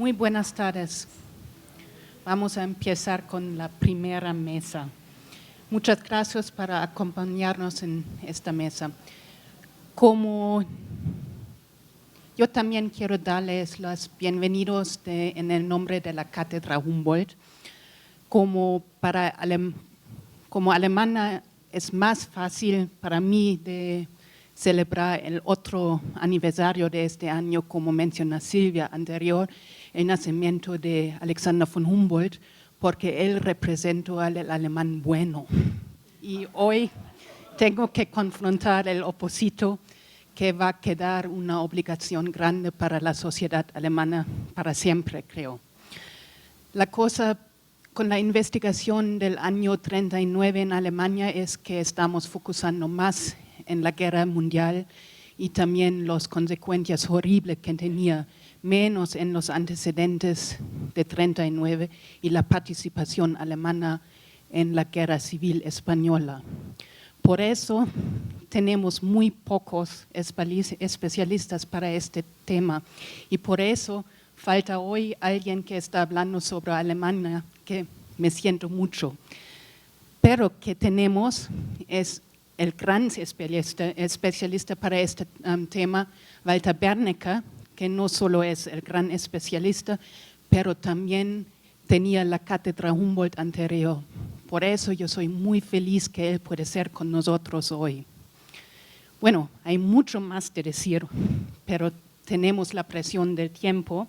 Muy buenas tardes. Vamos a empezar con la primera mesa. Muchas gracias por acompañarnos en esta mesa. Como yo también quiero darles los bienvenidos en el nombre de la Cátedra Humboldt. Como alemana es más fácil para mí de celebrar el otro aniversario de este año, como menciona Silvia anterior, el nacimiento de Alexander von Humboldt, porque él representó al alemán bueno. Y hoy tengo que confrontar el opositor, que va a quedar una obligación grande para la sociedad alemana para siempre, creo. La cosa con la investigación del año 39 en Alemania es que estamos focusando más en la guerra mundial y también las consecuencias horribles que tenía, menos en los antecedentes de 39 y la participación alemana en la guerra civil española. Por eso tenemos muy pocos especialistas para este tema y por eso falta hoy alguien que está hablando sobre Alemania, que me siento mucho. Pero que tenemos es el gran especialista para este tema, Walter Bernecker, que no solo es el gran especialista, pero también tenía la cátedra Humboldt anterior. Por eso yo soy muy feliz que él puede ser con nosotros hoy. Bueno, hay mucho más de decir, pero tenemos la presión del tiempo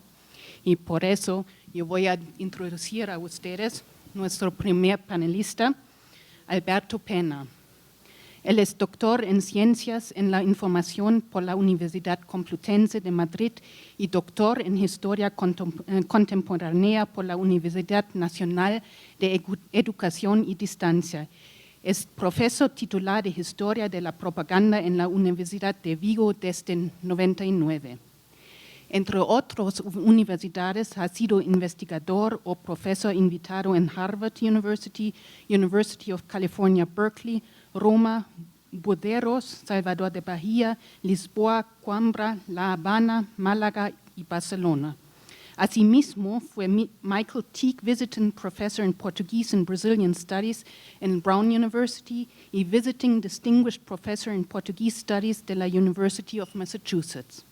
y por eso yo voy a introducir a ustedes nuestro primer panelista, Alberto Pena. Él es doctor en Ciencias en la Información por la Universidad Complutense de Madrid y doctor en Historia Contemporánea por la Universidad Nacional de Educación y Distancia. Es profesor titular de Historia de la Propaganda en la Universidad de Vigo desde 99. Entre otras universidades ha sido investigador o profesor invitado en Harvard University, University of California, Berkeley, Roma, Buderos, Salvador de Bahía, Lisboa, Coimbra, La Habana, Málaga y Barcelona. Asimismo, fue Michael Teague Visiting Professor in Portuguese and Brazilian Studies en Brown University y Visiting Distinguished Professor in Portuguese Studies de la University of Massachusetts.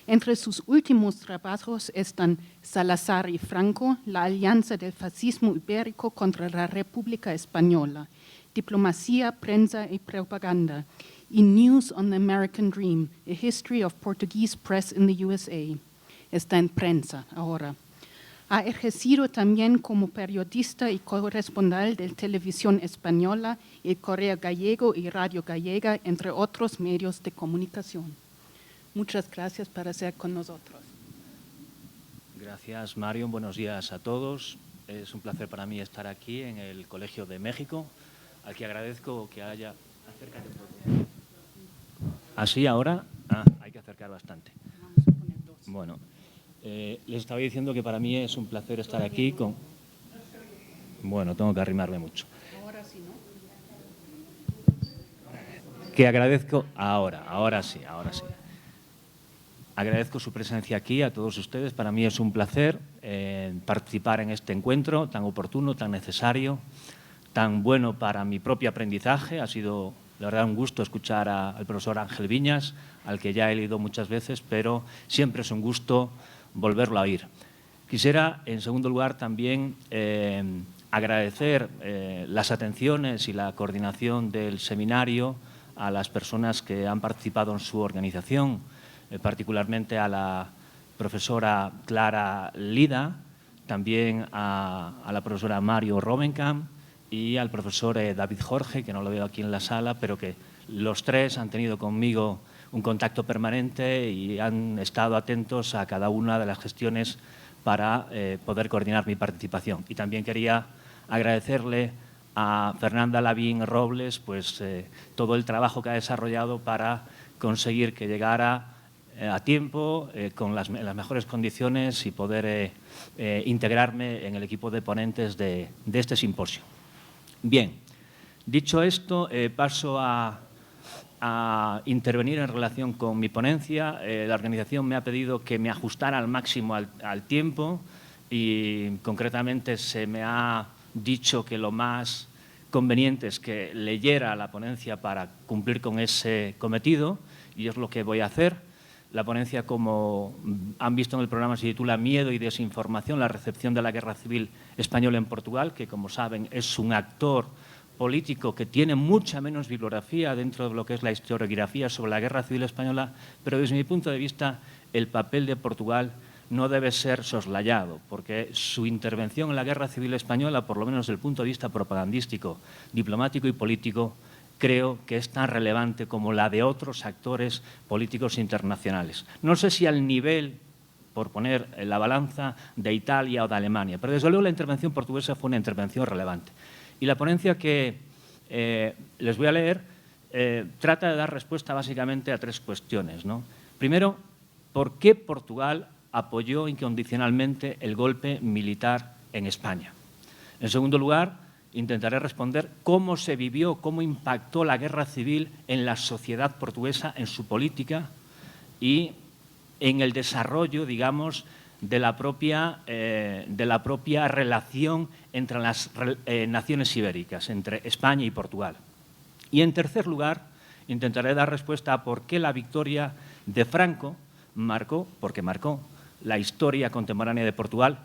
Entre sus últimos trabajos están Salazar y Franco, la alianza del fascismo ibérico contra la República Española, Diplomacia, Prensa y Propaganda, y News on the American Dream, A History of Portuguese Press in the USA. Está en prensa ahora. Ha ejercido también como periodista y corresponsal de Televisión Española, El Correo Gallego y Radio Gallega, entre otros medios de comunicación. Muchas gracias por estar con nosotros. Gracias, Marion. Buenos días a todos. Es un placer para mí estar aquí en el Colegio de México, al que agradezco que haya... Acércate un poco. ¿Así ahora? Hay que acercar bastante. Vamos a poner dos. Bueno, les estaba diciendo que para mí es un placer estar aquí con... Bueno, tengo que arrimarme mucho. Ahora sí, ¿no? Que agradezco... Ahora sí. Agradezco su presencia aquí a todos ustedes. Para mí es un placer participar en este encuentro tan oportuno, tan necesario, tan bueno para mi propio aprendizaje. Ha sido, la verdad, un gusto escuchar al profesor Ángel Viñas, al que ya he leído muchas veces, pero siempre es un gusto volverlo a oír. Quisiera, en segundo lugar, también agradecer las atenciones y la coordinación del seminario a las personas que han participado en su organización, particularmente a la profesora Clara Lida, también a la profesora Mario Robenkamp y al profesor David Jorge, que no lo veo aquí en la sala, pero que los tres han tenido conmigo un contacto permanente y han estado atentos a cada una de las gestiones para poder coordinar mi participación. Y también quería agradecerle a Fernanda Lavín Robles pues, todo el trabajo que ha desarrollado para conseguir que llegara a tiempo, en las mejores condiciones y poder integrarme en el equipo de ponentes de este simposio. Bien, dicho esto, paso a a intervenir en relación con mi ponencia. La organización me ha pedido que me ajustara al máximo al tiempo y concretamente se me ha dicho que lo más conveniente es que leyera la ponencia para cumplir con ese cometido y es lo que voy a hacer. La ponencia, como han visto en el programa, se titula Miedo y desinformación, la recepción de la Guerra Civil Española en Portugal, que, como saben, es un actor político que tiene mucha menos bibliografía dentro de lo que es la historiografía sobre la Guerra Civil Española, pero desde mi punto de vista el papel de Portugal no debe ser soslayado, porque su intervención en la Guerra Civil Española, por lo menos desde el punto de vista propagandístico, diplomático y político, creo que es tan relevante como la de otros actores políticos internacionales. No sé si al nivel, por poner en la balanza, de Italia o de Alemania, pero desde luego la intervención portuguesa fue una intervención relevante. Y la ponencia que les voy a leer trata de dar respuesta básicamente a tres cuestiones, ¿no? Primero, ¿por qué Portugal apoyó incondicionalmente el golpe militar en España? En segundo lugar, intentaré responder cómo se vivió, cómo impactó la guerra civil en la sociedad portuguesa, en su política y en el desarrollo, digamos, de la propia relación entre las naciones ibéricas, entre España y Portugal. Y en tercer lugar, intentaré dar respuesta a por qué la victoria de Franco marcó la historia contemporánea de Portugal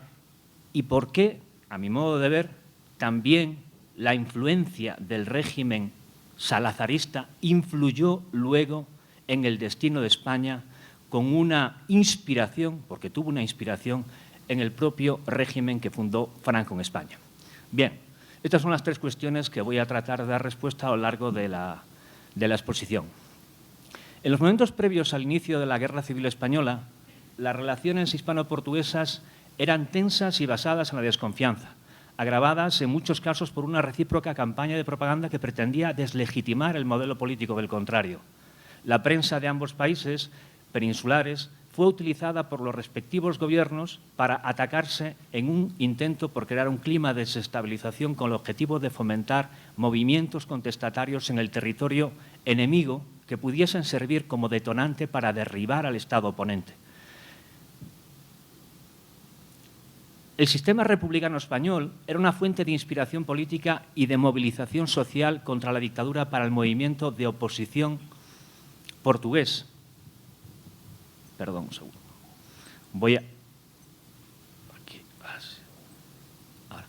y por qué, a mi modo de ver, también la influencia del régimen salazarista influyó luego en el destino de España con una inspiración, porque tuvo una inspiración, en el propio régimen que fundó Franco en España. Bien, estas son las tres cuestiones que voy a tratar de dar respuesta a lo largo de la exposición. En los momentos previos al inicio de la Guerra Civil Española, las relaciones hispano-portuguesas eran tensas y basadas en la desconfianza, agravadas en muchos casos por una recíproca campaña de propaganda que pretendía deslegitimar el modelo político del contrario. La prensa de ambos países peninsulares fue utilizada por los respectivos gobiernos para atacarse en un intento por crear un clima de desestabilización con el objetivo de fomentar movimientos contestatarios en el territorio enemigo que pudiesen servir como detonante para derribar al Estado oponente. El sistema republicano español era una fuente de inspiración política y de movilización social contra la dictadura para el movimiento de oposición portugués. Perdón, un segundo. Voy a... Aquí, ahora.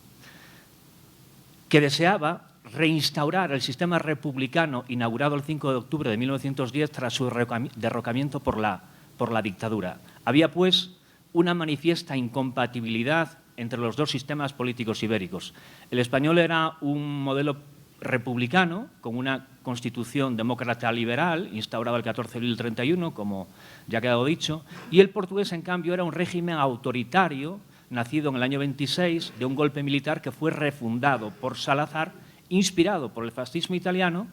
Que deseaba reinstaurar el sistema republicano inaugurado el 5 de octubre de 1910 tras su derrocamiento por la dictadura. Había, pues, una manifiesta incompatibilidad entre los dos sistemas políticos ibéricos. El español era un modelo republicano, con una constitución demócrata liberal, instaurada el 14 de abril del 31, como ya ha quedado dicho, y el portugués, en cambio, era un régimen autoritario, nacido en el año 26, de un golpe militar que fue refundado por Salazar, inspirado por el fascismo italiano,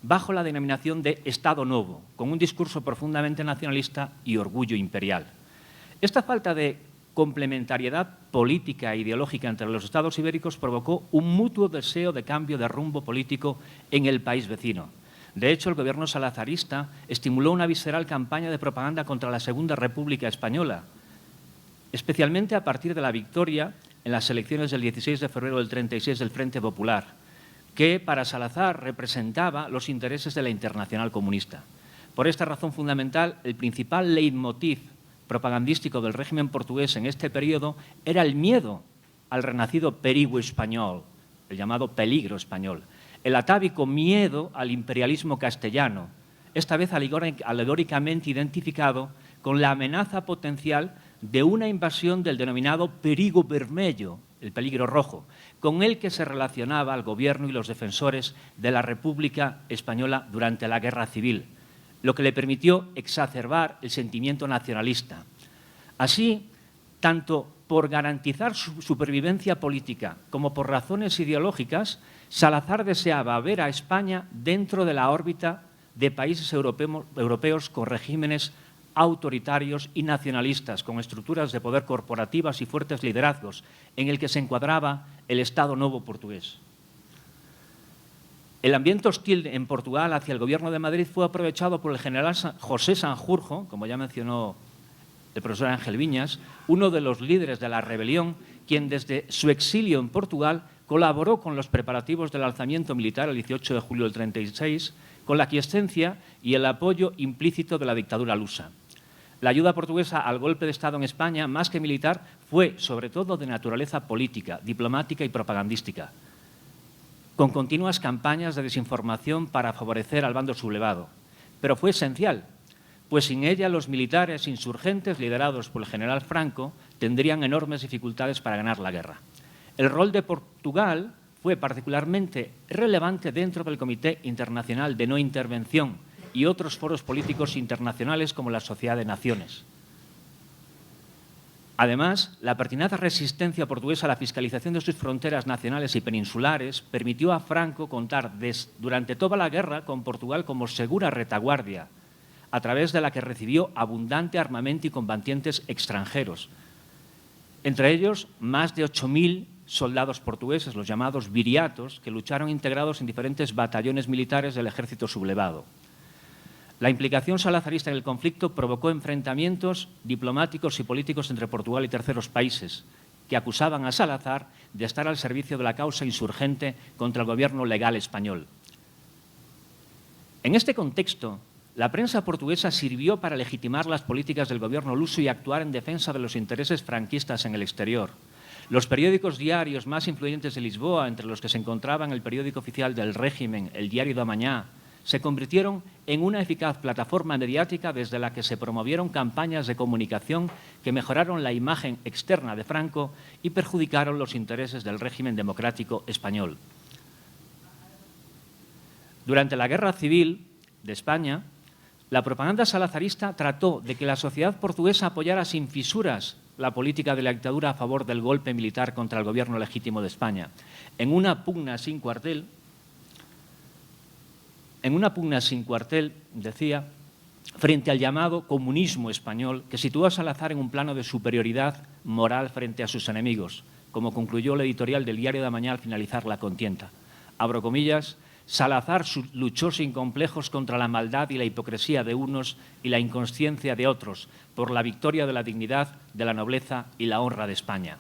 bajo la denominación de Estado Novo, con un discurso profundamente nacionalista y orgullo imperial. Esta falta de complementariedad política e ideológica entre los estados ibéricos provocó un mutuo deseo de cambio de rumbo político en el país vecino. De hecho, el gobierno salazarista estimuló una visceral campaña de propaganda contra la Segunda República Española, especialmente a partir de la victoria en las elecciones del 16 de febrero del 36 del Frente Popular, que para Salazar representaba los intereses de la Internacional Comunista. Por esta razón fundamental, el principal leitmotiv propagandístico del régimen portugués en este periodo era el miedo al renacido perigo español, el llamado peligro español, el atávico miedo al imperialismo castellano, esta vez alegóricamente identificado con la amenaza potencial de una invasión del denominado perigo vermelho, el peligro rojo, con el que se relacionaba el gobierno y los defensores de la República Española durante la Guerra Civil, lo que le permitió exacerbar el sentimiento nacionalista. Así, tanto por garantizar su supervivencia política como por razones ideológicas, Salazar deseaba ver a España dentro de la órbita de países europeos con regímenes autoritarios y nacionalistas, con estructuras de poder corporativas y fuertes liderazgos, en el que se encuadraba el Estado Novo portugués. El ambiente hostil en Portugal hacia el Gobierno de Madrid fue aprovechado por el general José Sanjurjo, como ya mencionó el profesor Ángel Viñas, uno de los líderes de la rebelión, quien desde su exilio en Portugal colaboró con los preparativos del alzamiento militar el 18 de julio del 36, con la aquiescencia y el apoyo implícito de la dictadura lusa. La ayuda portuguesa al golpe de Estado en España, más que militar, fue sobre todo de naturaleza política, diplomática y propagandística, con continuas campañas de desinformación para favorecer al bando sublevado. Pero fue esencial, pues sin ella los militares insurgentes liderados por el general Franco tendrían enormes dificultades para ganar la guerra. El rol de Portugal fue particularmente relevante dentro del Comité Internacional de No Intervención y otros foros políticos internacionales como la Sociedad de Naciones. Además, la pertinaz resistencia portuguesa a la fiscalización de sus fronteras nacionales y peninsulares permitió a Franco contar durante toda la guerra con Portugal como segura retaguardia, a través de la que recibió abundante armamento y combatientes extranjeros. Entre ellos, más de 8.000 soldados portugueses, los llamados viriatos, que lucharon integrados en diferentes batallones militares del ejército sublevado. La implicación salazarista en el conflicto provocó enfrentamientos diplomáticos y políticos entre Portugal y terceros países, que acusaban a Salazar de estar al servicio de la causa insurgente contra el gobierno legal español. En este contexto, la prensa portuguesa sirvió para legitimar las políticas del gobierno luso y actuar en defensa de los intereses franquistas en el exterior. Los periódicos diarios más influyentes de Lisboa, entre los que se encontraban el periódico oficial del régimen, el Diario da Mañá, se convirtieron en una eficaz plataforma mediática desde la que se promovieron campañas de comunicación que mejoraron la imagen externa de Franco y perjudicaron los intereses del régimen democrático español. Durante la Guerra Civil de España, la propaganda salazarista trató de que la sociedad portuguesa apoyara sin fisuras la política de la dictadura a favor del golpe militar contra el gobierno legítimo de España. En una pugna sin cuartel, decía, frente al llamado comunismo español, que situó a Salazar en un plano de superioridad moral frente a sus enemigos, como concluyó el editorial del Diario da Mañá al finalizar la contienda. Abro comillas: Salazar luchó sin complejos contra la maldad y la hipocresía de unos y la inconsciencia de otros, por la victoria de la dignidad, de la nobleza y la honra de España.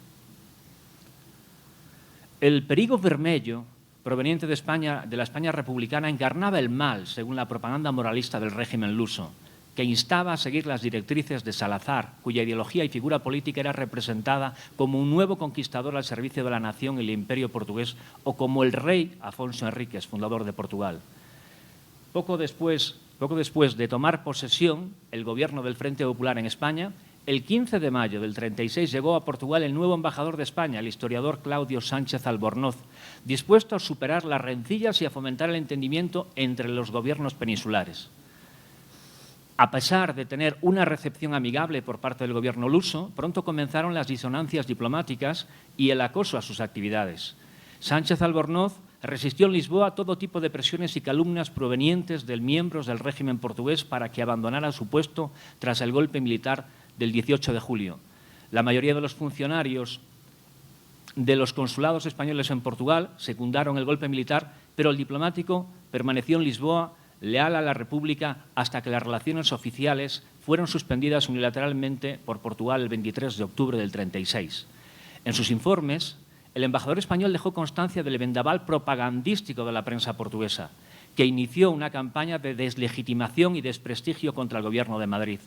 El perigo vermello, proveniente de España, de la España republicana, encarnaba el mal, según la propaganda moralista del régimen luso, que instaba a seguir las directrices de Salazar, cuya ideología y figura política era representada como un nuevo conquistador al servicio de la nación y el imperio portugués, o como el rey Afonso Henriques, fundador de Portugal. Poco después de tomar posesión el gobierno del Frente Popular en España, el 15 de mayo del 36 llegó a Portugal el nuevo embajador de España, el historiador Claudio Sánchez Albornoz, dispuesto a superar las rencillas y a fomentar el entendimiento entre los gobiernos peninsulares. A pesar de tener una recepción amigable por parte del gobierno luso, pronto comenzaron las disonancias diplomáticas y el acoso a sus actividades. Sánchez Albornoz resistió en Lisboa todo tipo de presiones y calumnias provenientes de miembros del régimen portugués para que abandonara su puesto tras el golpe militar del 18 de julio. La mayoría de los funcionarios de los consulados españoles en Portugal secundaron el golpe militar, pero el diplomático permaneció en Lisboa leal a la República hasta que las relaciones oficiales fueron suspendidas unilateralmente por Portugal el 23 de octubre del 36. En sus informes, el embajador español dejó constancia del vendaval propagandístico de la prensa portuguesa, que inició una campaña de deslegitimación y desprestigio contra el gobierno de Madrid.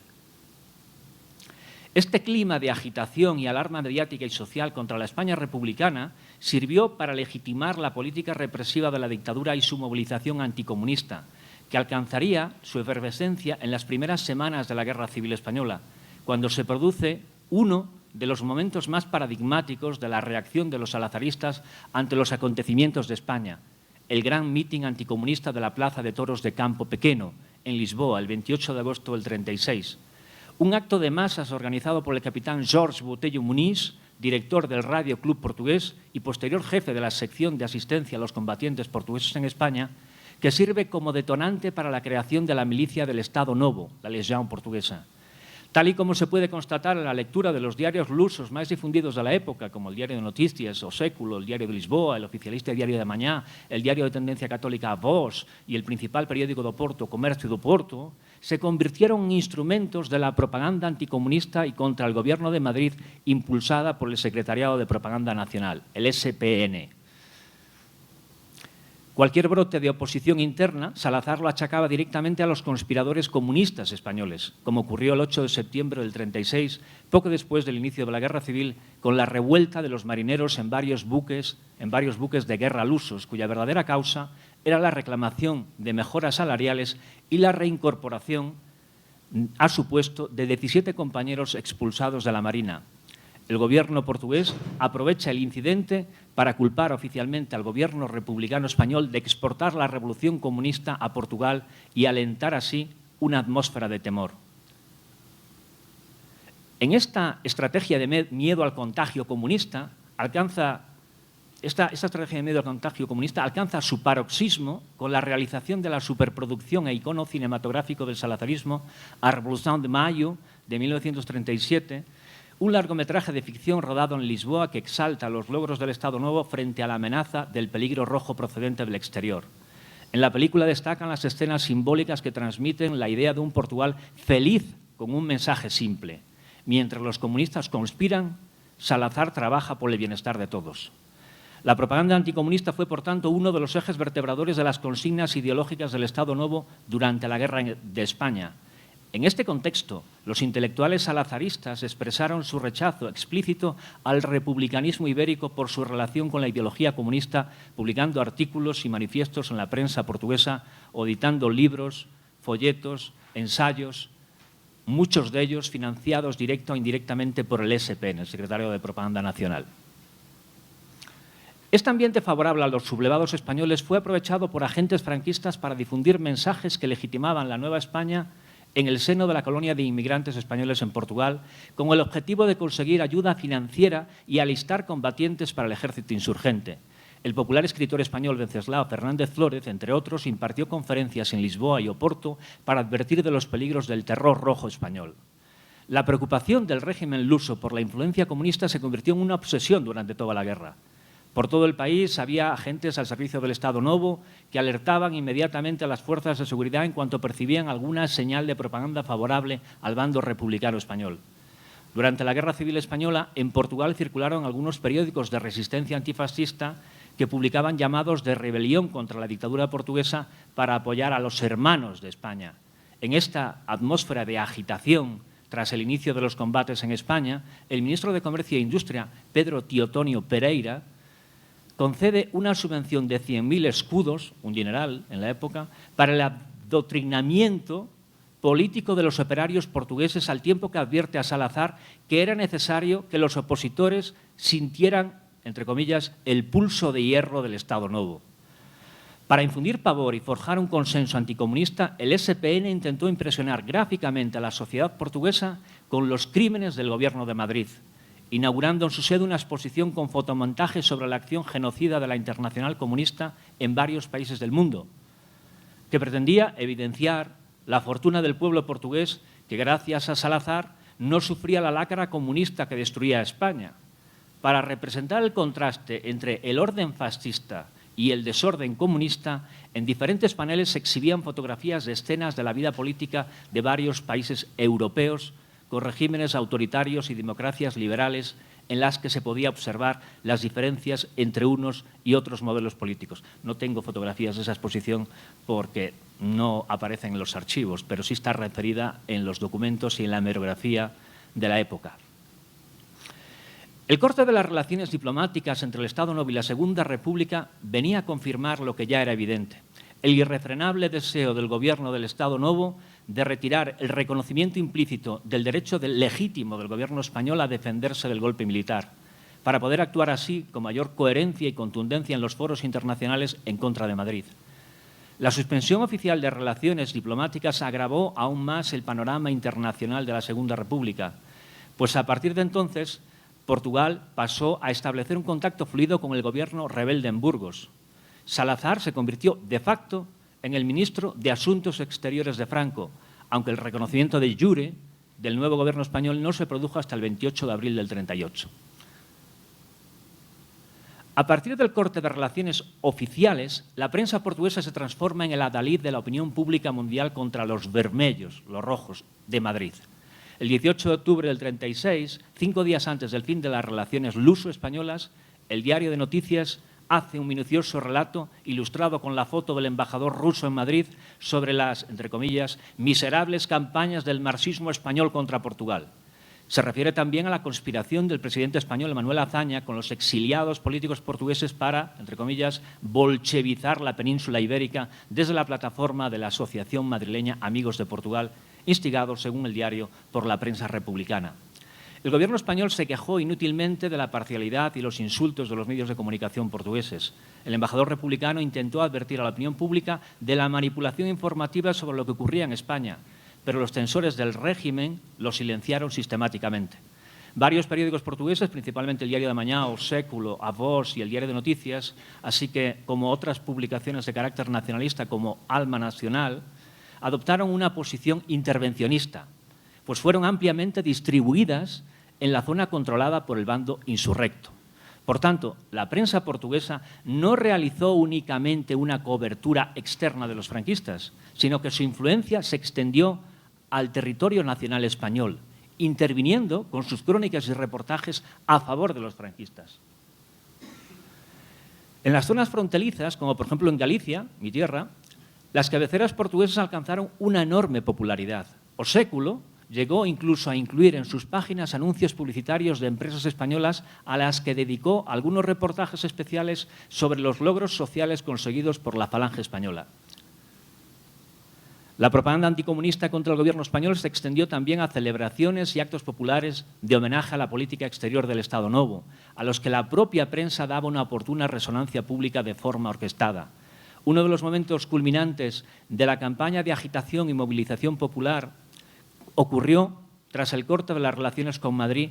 Este clima de agitación y alarma mediática y social contra la España republicana sirvió para legitimar la política represiva de la dictadura y su movilización anticomunista, que alcanzaría su efervescencia en las primeras semanas de la Guerra Civil Española, cuando se produce uno de los momentos más paradigmáticos de la reacción de los salazaristas ante los acontecimientos de España, el gran mitin anticomunista de la Plaza de Toros de Campo Pequeno, en Lisboa, el 28 de agosto del 36. Un acto de masas organizado por el capitán Jorge Botelho Muniz, director del Radio Club Portugués y posterior jefe de la sección de asistencia a los combatientes portugueses en España, que sirve como detonante para la creación de la milicia del Estado Novo, la Legión Portuguesa. Tal y como se puede constatar en la lectura de los diarios lusos más difundidos de la época, como el Diario de Noticias, O Século, el Diario de Lisboa, el Oficialista Diario de Mañá, el diario de tendencia católica A Voz y el principal periódico do Porto, Comercio do Porto, se convirtieron en instrumentos de la propaganda anticomunista y contra el Gobierno de Madrid impulsada por el Secretariado de Propaganda Nacional, el SPN. Cualquier brote de oposición interna, Salazar lo achacaba directamente a los conspiradores comunistas españoles, como ocurrió el 8 de septiembre del 36, poco después del inicio de la Guerra Civil, con la revuelta de los marineros en varios buques de guerra lusos, cuya verdadera causa era la reclamación de mejoras salariales y la reincorporación a su puesto de 17 compañeros expulsados de la Marina. El gobierno portugués aprovecha el incidente para culpar oficialmente al gobierno republicano español de exportar la revolución comunista a Portugal y alentar así una atmósfera de temor. En esta estrategia de miedo al contagio comunista alcanza su paroxismo con la realización de la superproducción e icono cinematográfico del salazarismo, A Revolución de Mayo, de 1937, un largometraje de ficción rodado en Lisboa que exalta los logros del Estado Nuevo frente a la amenaza del peligro rojo procedente del exterior. En la película destacan las escenas simbólicas que transmiten la idea de un Portugal feliz con un mensaje simple. Mientras los comunistas conspiran, Salazar trabaja por el bienestar de todos. La propaganda anticomunista fue, por tanto, uno de los ejes vertebradores de las consignas ideológicas del Estado Nuevo durante la Guerra de España. En este contexto, los intelectuales salazaristas expresaron su rechazo explícito al republicanismo ibérico por su relación con la ideología comunista, publicando artículos y manifiestos en la prensa portuguesa o editando libros, folletos, ensayos, muchos de ellos financiados directa o indirectamente por el SPN, el Secretario de Propaganda Nacional. Este ambiente favorable a los sublevados españoles fue aprovechado por agentes franquistas para difundir mensajes que legitimaban la Nueva España en el seno de la colonia de inmigrantes españoles en Portugal, con el objetivo de conseguir ayuda financiera y alistar combatientes para el ejército insurgente. El popular escritor español Wenceslao Fernández Flórez, entre otros, impartió conferencias en Lisboa y Oporto para advertir de los peligros del terror rojo español. La preocupación del régimen luso por la influencia comunista se convirtió en una obsesión durante toda la guerra. Por todo el país había agentes al servicio del Estado Novo que alertaban inmediatamente a las fuerzas de seguridad en cuanto percibían alguna señal de propaganda favorable al bando republicano español. Durante la Guerra Civil Española, en Portugal circularon algunos periódicos de resistencia antifascista que publicaban llamados de rebelión contra la dictadura portuguesa para apoyar a los hermanos de España. En esta atmósfera de agitación, tras el inicio de los combates en España, el ministro de Comercio e Industria, Pedro Teotonio Pereira, concede una subvención de 100.000 escudos, un dineral en la época, para el adoctrinamiento político de los operarios portugueses, al tiempo que advierte a Salazar que era necesario que los opositores sintieran, entre comillas, el pulso de hierro del Estado Novo. Para infundir pavor y forjar un consenso anticomunista, el SPN intentó impresionar gráficamente a la sociedad portuguesa con los crímenes del Gobierno de Madrid, inaugurando en su sede una exposición con fotomontajes sobre la acción genocida de la Internacional Comunista en varios países del mundo, que pretendía evidenciar la fortuna del pueblo portugués que, gracias a Salazar, no sufría la lacra comunista que destruía a España. Para representar el contraste entre el orden fascista y el desorden comunista, en diferentes paneles se exhibían fotografías de escenas de la vida política de varios países europeos con regímenes autoritarios y democracias liberales en las que se podía observar las diferencias entre unos y otros modelos políticos. No tengo fotografías de esa exposición porque no aparecen en los archivos, pero sí está referida en los documentos y en la hemerografía de la época. El corte de las relaciones diplomáticas entre el Estado Novo y la Segunda República venía a confirmar lo que ya era evidente: el irrefrenable deseo del Gobierno del Estado Novo de retirar el reconocimiento implícito del derecho legítimo del Gobierno español a defenderse del golpe militar, para poder actuar así con mayor coherencia y contundencia en los foros internacionales en contra de Madrid. La suspensión oficial de relaciones diplomáticas agravó aún más el panorama internacional de la Segunda República, pues a partir de entonces Portugal pasó a establecer un contacto fluido con el gobierno rebelde en Burgos. Salazar se convirtió de facto en el ministro de Asuntos Exteriores de Franco, aunque el reconocimiento de jure del nuevo gobierno español no se produjo hasta el 28 de abril del 38. A partir del corte de relaciones oficiales, la prensa portuguesa se transforma en el adalid de la opinión pública mundial contra los vermellos, los rojos, de Madrid. El 18 de octubre del 36, 5 días antes del fin de las relaciones luso-españolas, el diario de noticias hace un minucioso relato ilustrado con la foto del embajador ruso en Madrid sobre las, entre comillas, miserables campañas del marxismo español contra Portugal. Se refiere también a la conspiración del presidente español Manuel Azaña con los exiliados políticos portugueses para, entre comillas, bolchevizar la península ibérica desde la plataforma de la Asociación Madrileña Amigos de Portugal, instigados, según el diario, por la prensa republicana. El gobierno español se quejó inútilmente de la parcialidad y los insultos de los medios de comunicación portugueses. El embajador republicano intentó advertir a la opinión pública de la manipulación informativa sobre lo que ocurría en España, pero los censores del régimen lo silenciaron sistemáticamente. Varios periódicos portugueses, principalmente el Diario de Mañá, O Século, A Voz y el Diario de Noticias, así que como otras publicaciones de carácter nacionalista como Alma Nacional, adoptaron una posición intervencionista, pues fueron ampliamente distribuidas en la zona controlada por el bando insurrecto. Por tanto, la prensa portuguesa no realizó únicamente una cobertura externa de los franquistas, sino que su influencia se extendió al territorio nacional español, interviniendo con sus crónicas y reportajes a favor de los franquistas. En las zonas fronterizas, como por ejemplo en Galicia, mi tierra, las cabeceras portuguesas alcanzaron una enorme popularidad. O Século llegó incluso a incluir en sus páginas anuncios publicitarios de empresas españolas a las que dedicó algunos reportajes especiales sobre los logros sociales conseguidos por la Falange española. La propaganda anticomunista contra el gobierno español se extendió también a celebraciones y actos populares de homenaje a la política exterior del Estado Novo, a los que la propia prensa daba una oportuna resonancia pública de forma orquestada. Uno de los momentos culminantes de la campaña de agitación y movilización popular ocurrió tras el corte de las relaciones con Madrid,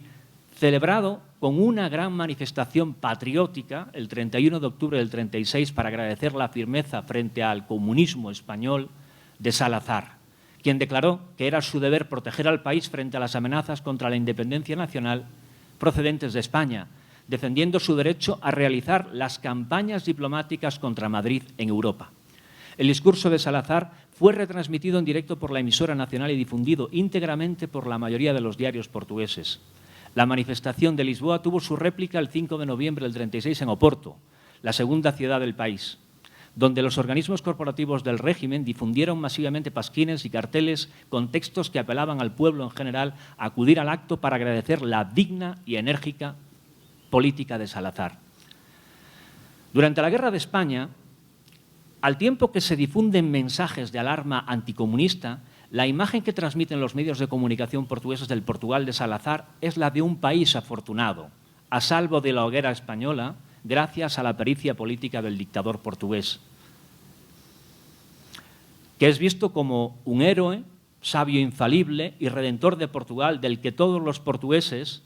celebrado con una gran manifestación patriótica el 31 de octubre del 36 para agradecer la firmeza frente al comunismo español de Salazar, quien declaró que era su deber proteger al país frente a las amenazas contra la independencia nacional procedentes de España, defendiendo su derecho a realizar las campañas diplomáticas contra Madrid en Europa. El discurso de Salazar fue retransmitido en directo por la emisora nacional y difundido íntegramente por la mayoría de los diarios portugueses. La manifestación de Lisboa tuvo su réplica el 5 de noviembre del 36 en Oporto, la segunda ciudad del país, donde los organismos corporativos del régimen difundieron masivamente pasquines y carteles con textos que apelaban al pueblo en general a acudir al acto para agradecer la digna y enérgica política de Salazar. Durante la Guerra de España, al tiempo que se difunden mensajes de alarma anticomunista, la imagen que transmiten los medios de comunicación portugueses del Portugal de Salazar es la de un país afortunado, a salvo de la hoguera española, gracias a la pericia política del dictador portugués, que es visto como un héroe, sabio infalible y redentor de Portugal, del que todos los portugueses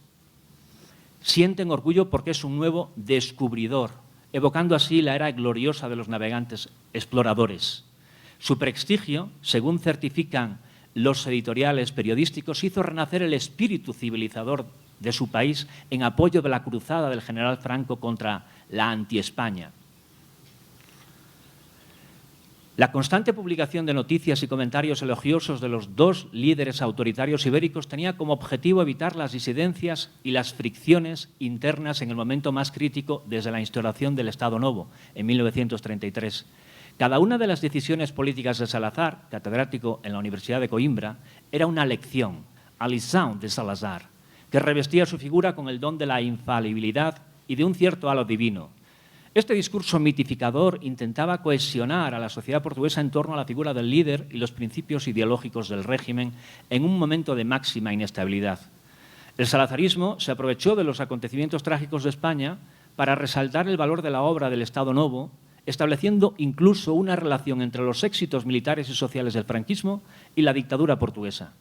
sienten orgullo porque es un nuevo descubridor, evocando así la era gloriosa de los navegantes exploradores. Su prestigio, según certifican los editoriales periodísticos, hizo renacer el espíritu civilizador de su país en apoyo de la cruzada del general Franco contra la anti-España. La constante publicación de noticias y comentarios elogiosos de los dos líderes autoritarios ibéricos tenía como objetivo evitar las disidencias y las fricciones internas en el momento más crítico desde la instauración del Estado Novo, en 1933. Cada una de las decisiones políticas de Salazar, catedrático en la Universidad de Coimbra, era una lección, a lição de Salazar, que revestía su figura con el don de la infalibilidad y de un cierto halo divino. Este discurso mitificador intentaba cohesionar a la sociedad portuguesa en torno a la figura del líder y los principios ideológicos del régimen en un momento de máxima inestabilidad. El salazarismo se aprovechó de los acontecimientos trágicos de España para resaltar el valor de la obra del Estado Novo, estableciendo incluso una relación entre los éxitos militares y sociales del franquismo y la dictadura portuguesa.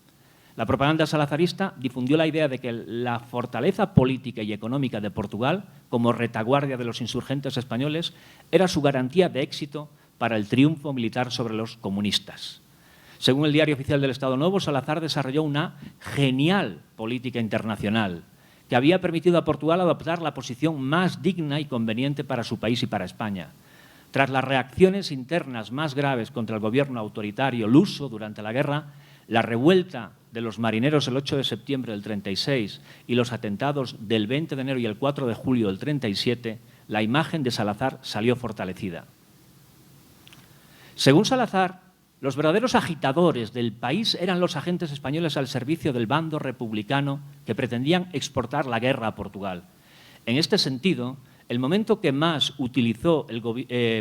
La propaganda salazarista difundió la idea de que la fortaleza política y económica de Portugal, como retaguardia de los insurgentes españoles, era su garantía de éxito para el triunfo militar sobre los comunistas. Según el Diario Oficial del Estado Novo, Salazar desarrolló una genial política internacional que había permitido a Portugal adoptar la posición más digna y conveniente para su país y para España. Tras las reacciones internas más graves contra el gobierno autoritario luso durante la guerra, la revuelta de los marineros el 8 de septiembre del 36 y los atentados del 20 de enero y el 4 de julio del 37, la imagen de Salazar salió fortalecida. Según Salazar, los verdaderos agitadores del país eran los agentes españoles al servicio del bando republicano que pretendían exportar la guerra a Portugal. En este sentido, el momento que más utilizó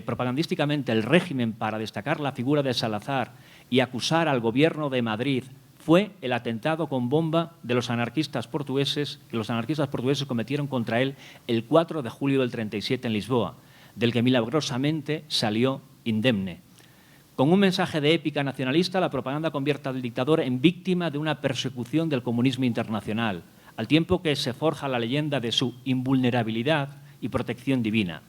propagandísticamente el régimen para destacar la figura de Salazar y acusar al gobierno de Madrid fue el atentado con bomba de los anarquistas portugueses que los anarquistas portugueses cometieron contra él el 4 de julio del 37 en Lisboa, del que milagrosamente salió indemne. Con un mensaje de épica nacionalista, la propaganda convierte al dictador en víctima de una persecución del comunismo internacional, al tiempo que se forja la leyenda de su invulnerabilidad y protección divina.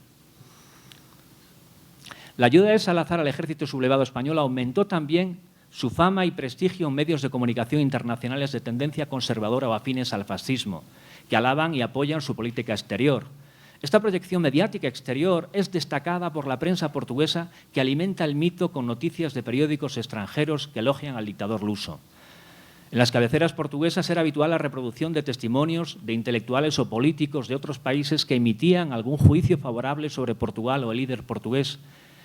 La ayuda de Salazar al ejército sublevado español aumentó también su fama y prestigio en medios de comunicación internacionales de tendencia conservadora o afines al fascismo, que alaban y apoyan su política exterior. Esta proyección mediática exterior es destacada por la prensa portuguesa, que alimenta el mito con noticias de periódicos extranjeros que elogian al dictador luso. En las cabeceras portuguesas era habitual la reproducción de testimonios de intelectuales o políticos de otros países que emitían algún juicio favorable sobre Portugal o el líder portugués,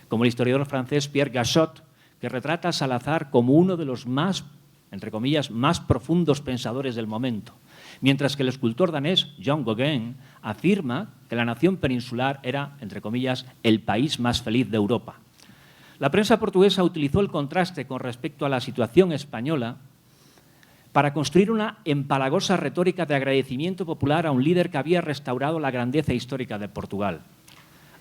como el historiador francés Pierre Gachot, que retrata a Salazar como uno de los más, entre comillas, más profundos pensadores del momento, mientras que el escultor danés John Gauguin afirma que la nación peninsular era, entre comillas, el país más feliz de Europa. La prensa portuguesa utilizó el contraste con respecto a la situación española para construir una empalagosa retórica de agradecimiento popular a un líder que había restaurado la grandeza histórica de Portugal.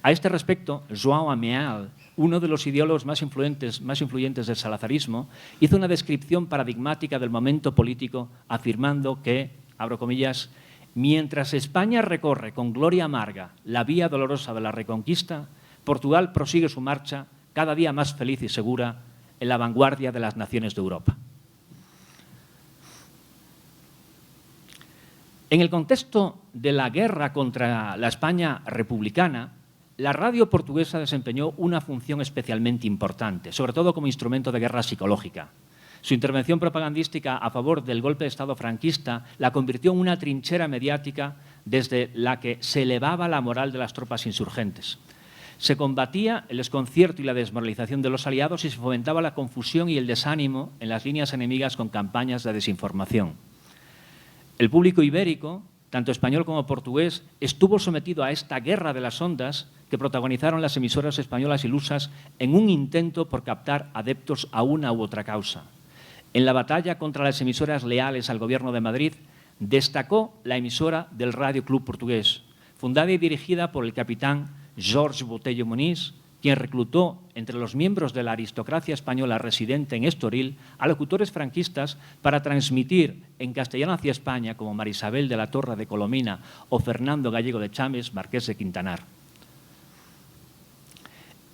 A este respecto, João Amiel, uno de los ideólogos más influyentes del salazarismo, hizo una descripción paradigmática del momento político, afirmando que, abro comillas, mientras España recorre con gloria amarga la vía dolorosa de la reconquista, Portugal prosigue su marcha cada día más feliz y segura en la vanguardia de las naciones de Europa. En el contexto de la guerra contra la España republicana, la radio portuguesa desempeñó una función especialmente importante, sobre todo como instrumento de guerra psicológica. Su intervención propagandística a favor del golpe de Estado franquista la convirtió en una trinchera mediática desde la que se elevaba la moral de las tropas insurgentes. Se combatía el desconcierto y la desmoralización de los aliados y se fomentaba la confusión y el desánimo en las líneas enemigas con campañas de desinformación. El público ibérico, tanto español como portugués, estuvo sometido a esta guerra de las ondas que protagonizaron las emisoras españolas y lusas en un intento por captar adeptos a una u otra causa. En la batalla contra las emisoras leales al Gobierno de Madrid, destacó la emisora del Radio Club Portugués, fundada y dirigida por el capitán Jorge Botelho Muniz, quien reclutó entre los miembros de la aristocracia española residente en Estoril a locutores franquistas para transmitir en castellano hacia España, como María Isabel de la Torre de Colomina o Fernando Gallego de Chames, marqués de Quintanar.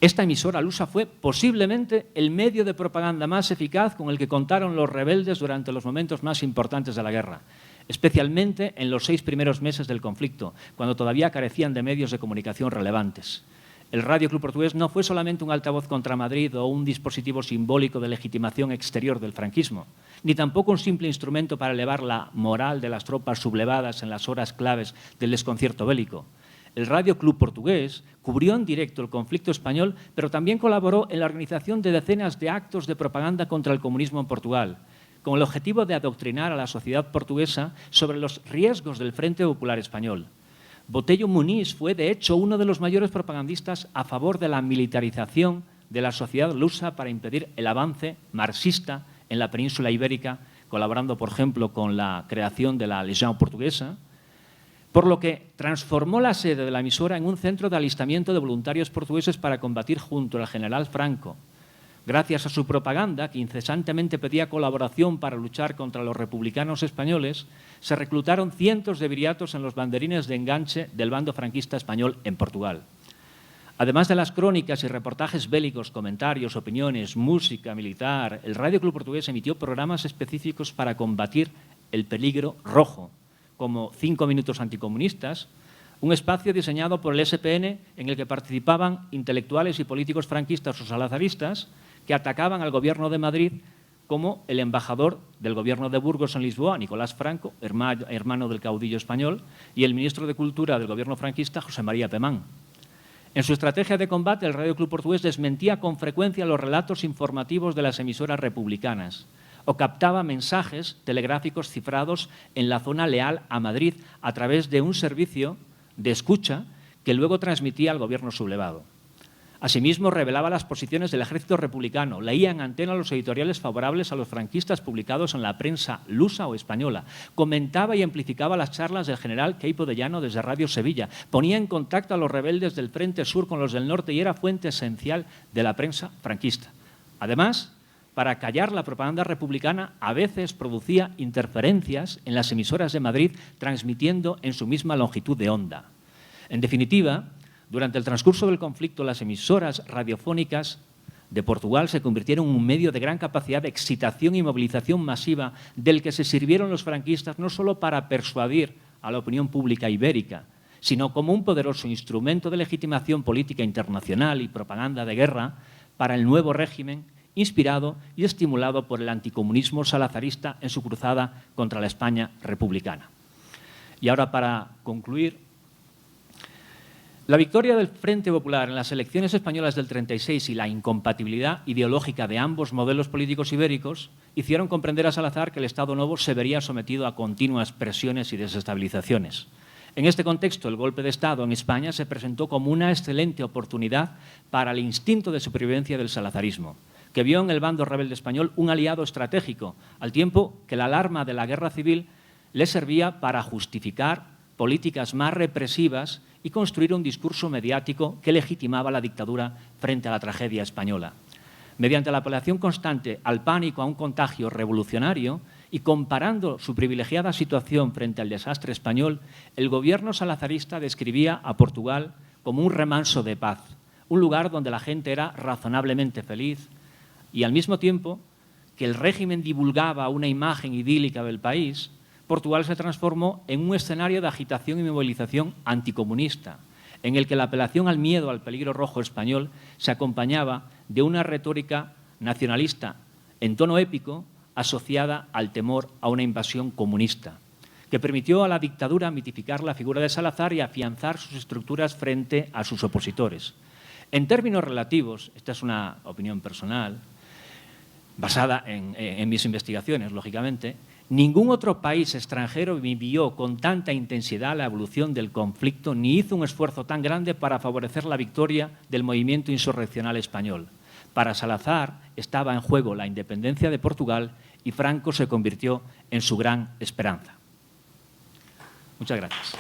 Esta emisora lusa fue posiblemente el medio de propaganda más eficaz con el que contaron los rebeldes durante los momentos más importantes de la guerra, especialmente en los 6 primeros meses del conflicto, cuando todavía carecían de medios de comunicación relevantes. El Radio Club Portugués no fue solamente un altavoz contra Madrid o un dispositivo simbólico de legitimación exterior del franquismo, ni tampoco un simple instrumento para elevar la moral de las tropas sublevadas en las horas claves del desconcierto bélico. El Radio Club Portugués cubrió en directo el conflicto español, pero también colaboró en la organización de decenas de actos de propaganda contra el comunismo en Portugal, con el objetivo de adoctrinar a la sociedad portuguesa sobre los riesgos del Frente Popular Español. Botelho Muniz fue, de hecho, uno de los mayores propagandistas a favor de la militarización de la sociedad lusa para impedir el avance marxista en la península ibérica, colaborando, por ejemplo, con la creación de la Legión Portuguesa, por lo que transformó la sede de la emisora en un centro de alistamiento de voluntarios portugueses para combatir junto al general Franco. Gracias a su propaganda, que incesantemente pedía colaboración para luchar contra los republicanos españoles, se reclutaron cientos de viriatos en los banderines de enganche del bando franquista español en Portugal. Además de las crónicas y reportajes bélicos, comentarios, opiniones, música militar, el Radio Club Portugués emitió programas específicos para combatir el peligro rojo, como 5 minutos anticomunistas, un espacio diseñado por el SPN en el que participaban intelectuales y políticos franquistas o salazaristas que atacaban al gobierno de Madrid, como el embajador del gobierno de Burgos en Lisboa, Nicolás Franco, hermano del caudillo español, y el ministro de Cultura del gobierno franquista, José María Pemán. En su estrategia de combate, el Radio Club Portugués desmentía con frecuencia los relatos informativos de las emisoras republicanas o captaba mensajes telegráficos cifrados en la zona leal a Madrid a través de un servicio de escucha que luego transmitía al gobierno sublevado. Asimismo, revelaba las posiciones del ejército republicano, leía en antena los editoriales favorables a los franquistas publicados en la prensa lusa o española, comentaba y amplificaba las charlas del general Queipo de Llano desde Radio Sevilla, ponía en contacto a los rebeldes del Frente Sur con los del Norte y era fuente esencial de la prensa franquista. Además, para callar la propaganda republicana, a veces producía interferencias en las emisoras de Madrid, transmitiendo en su misma longitud de onda. En definitiva, durante el transcurso del conflicto, las emisoras radiofónicas de Portugal se convirtieron en un medio de gran capacidad de excitación y movilización masiva del que se sirvieron los franquistas no solo para persuadir a la opinión pública ibérica, sino como un poderoso instrumento de legitimación política internacional y propaganda de guerra para el nuevo régimen, inspirado y estimulado por el anticomunismo salazarista en su cruzada contra la España republicana. Y ahora, para concluir, la victoria del Frente Popular en las elecciones españolas del 36 y la incompatibilidad ideológica de ambos modelos políticos ibéricos hicieron comprender a Salazar que el Estado Novo se vería sometido a continuas presiones y desestabilizaciones. En este contexto, el golpe de Estado en España se presentó como una excelente oportunidad para el instinto de supervivencia del salazarismo, que vio en el bando rebelde español un aliado estratégico, al tiempo que la alarma de la guerra civil le servía para justificar políticas más represivas y construir un discurso mediático que legitimaba la dictadura frente a la tragedia española. Mediante la apelación constante al pánico, a un contagio revolucionario y comparando su privilegiada situación frente al desastre español, el gobierno salazarista describía a Portugal como un remanso de paz, un lugar donde la gente era razonablemente feliz y al mismo tiempo que el régimen divulgaba una imagen idílica del país, Portugal se transformó en un escenario de agitación y movilización anticomunista, en el que la apelación al miedo al peligro rojo español se acompañaba de una retórica nacionalista en tono épico asociada al temor a una invasión comunista, que permitió a la dictadura mitificar la figura de Salazar y afianzar sus estructuras frente a sus opositores. En términos relativos, esta es una opinión personal, basada en mis investigaciones, lógicamente, ningún otro país extranjero vivió con tanta intensidad la evolución del conflicto ni hizo un esfuerzo tan grande para favorecer la victoria del movimiento insurreccional español. Para Salazar estaba en juego la independencia de Portugal y Franco se convirtió en su gran esperanza. Muchas gracias.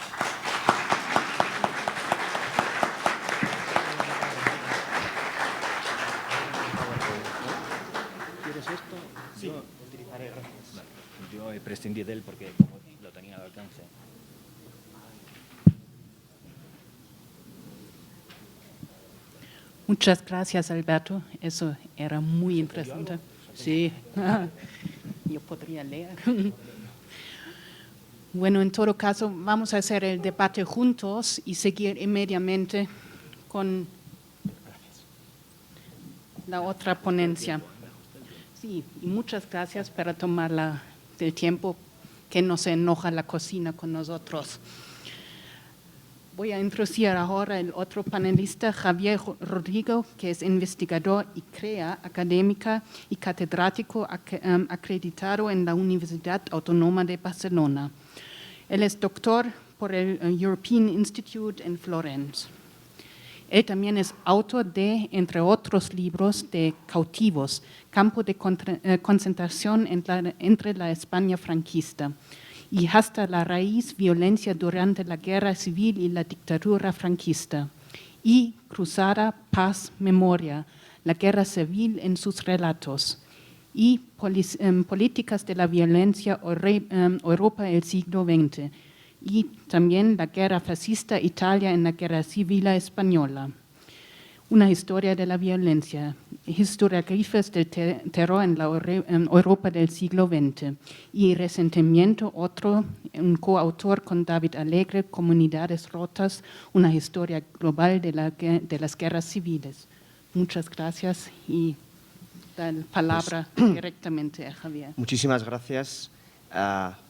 ¿Quieres esto? Sí. Yo utilizaré, gracias. Yo prescindí de él porque lo tenía al alcance. Muchas gracias, Alberto. Eso era muy interesante. Sí, yo podría leer. Bueno, en todo caso, vamos a hacer el debate juntos y seguir inmediatamente con la otra ponencia. Sí, y muchas gracias por tomar el tiempo que no se enoja la cocina con nosotros. Voy a introducir ahora el otro panelista, Javier Rodrigo, que es investigador y crea académica y catedrático acreditado en la Universidad Autónoma de Barcelona. Él es doctor por el European Institute en Florence. Él también es autor de, entre otros libros, de Cautivos, campo de concentración entre la España franquista, y Hasta la raíz, violencia durante la guerra civil y la dictadura franquista, y Cruzada, paz, memoria, la guerra civil en sus relatos, y Políticas de la violencia, Europa del siglo XX, y también la guerra fascista, Italia en la guerra civil española. Una historia de la violencia, historiografías del terror en la Europa del siglo XX y Resentimiento, otro, un coautor con David Alegre, Comunidades rotas, una historia global de las guerras civiles. Muchas gracias y da la palabra directamente a Javier. Muchísimas gracias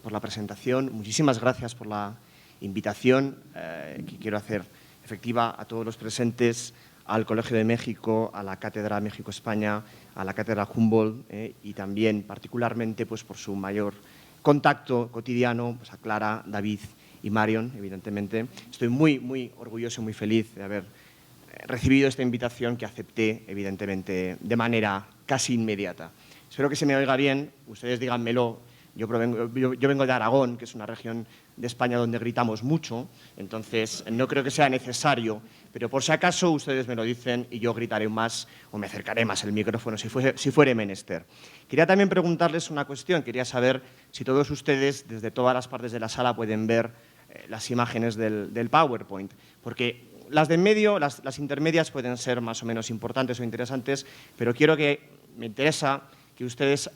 por la presentación, muchísimas gracias por la invitación que quiero hacer efectiva a todos los presentes, al Colegio de México, a la Cátedra México-España, a la Cátedra Humboldt y también particularmente pues, por su mayor contacto cotidiano pues, a Clara, David y Marion, evidentemente. Estoy muy orgulloso y muy feliz de haber recibido esta invitación que acepté, evidentemente, de manera casi inmediata. Espero que se me oiga bien, ustedes díganmelo. Yo vengo de Aragón, que es una región de España donde gritamos mucho, entonces no creo que sea necesario, pero por si acaso ustedes me lo dicen y yo gritaré más o me acercaré más al micrófono si fuere menester. Quería también preguntarles una cuestión, quería saber si todos ustedes desde todas las partes de la sala pueden ver las imágenes del PowerPoint, porque las de en medio, las intermedias pueden ser más o menos importantes o interesantes, pero me interesa que ustedes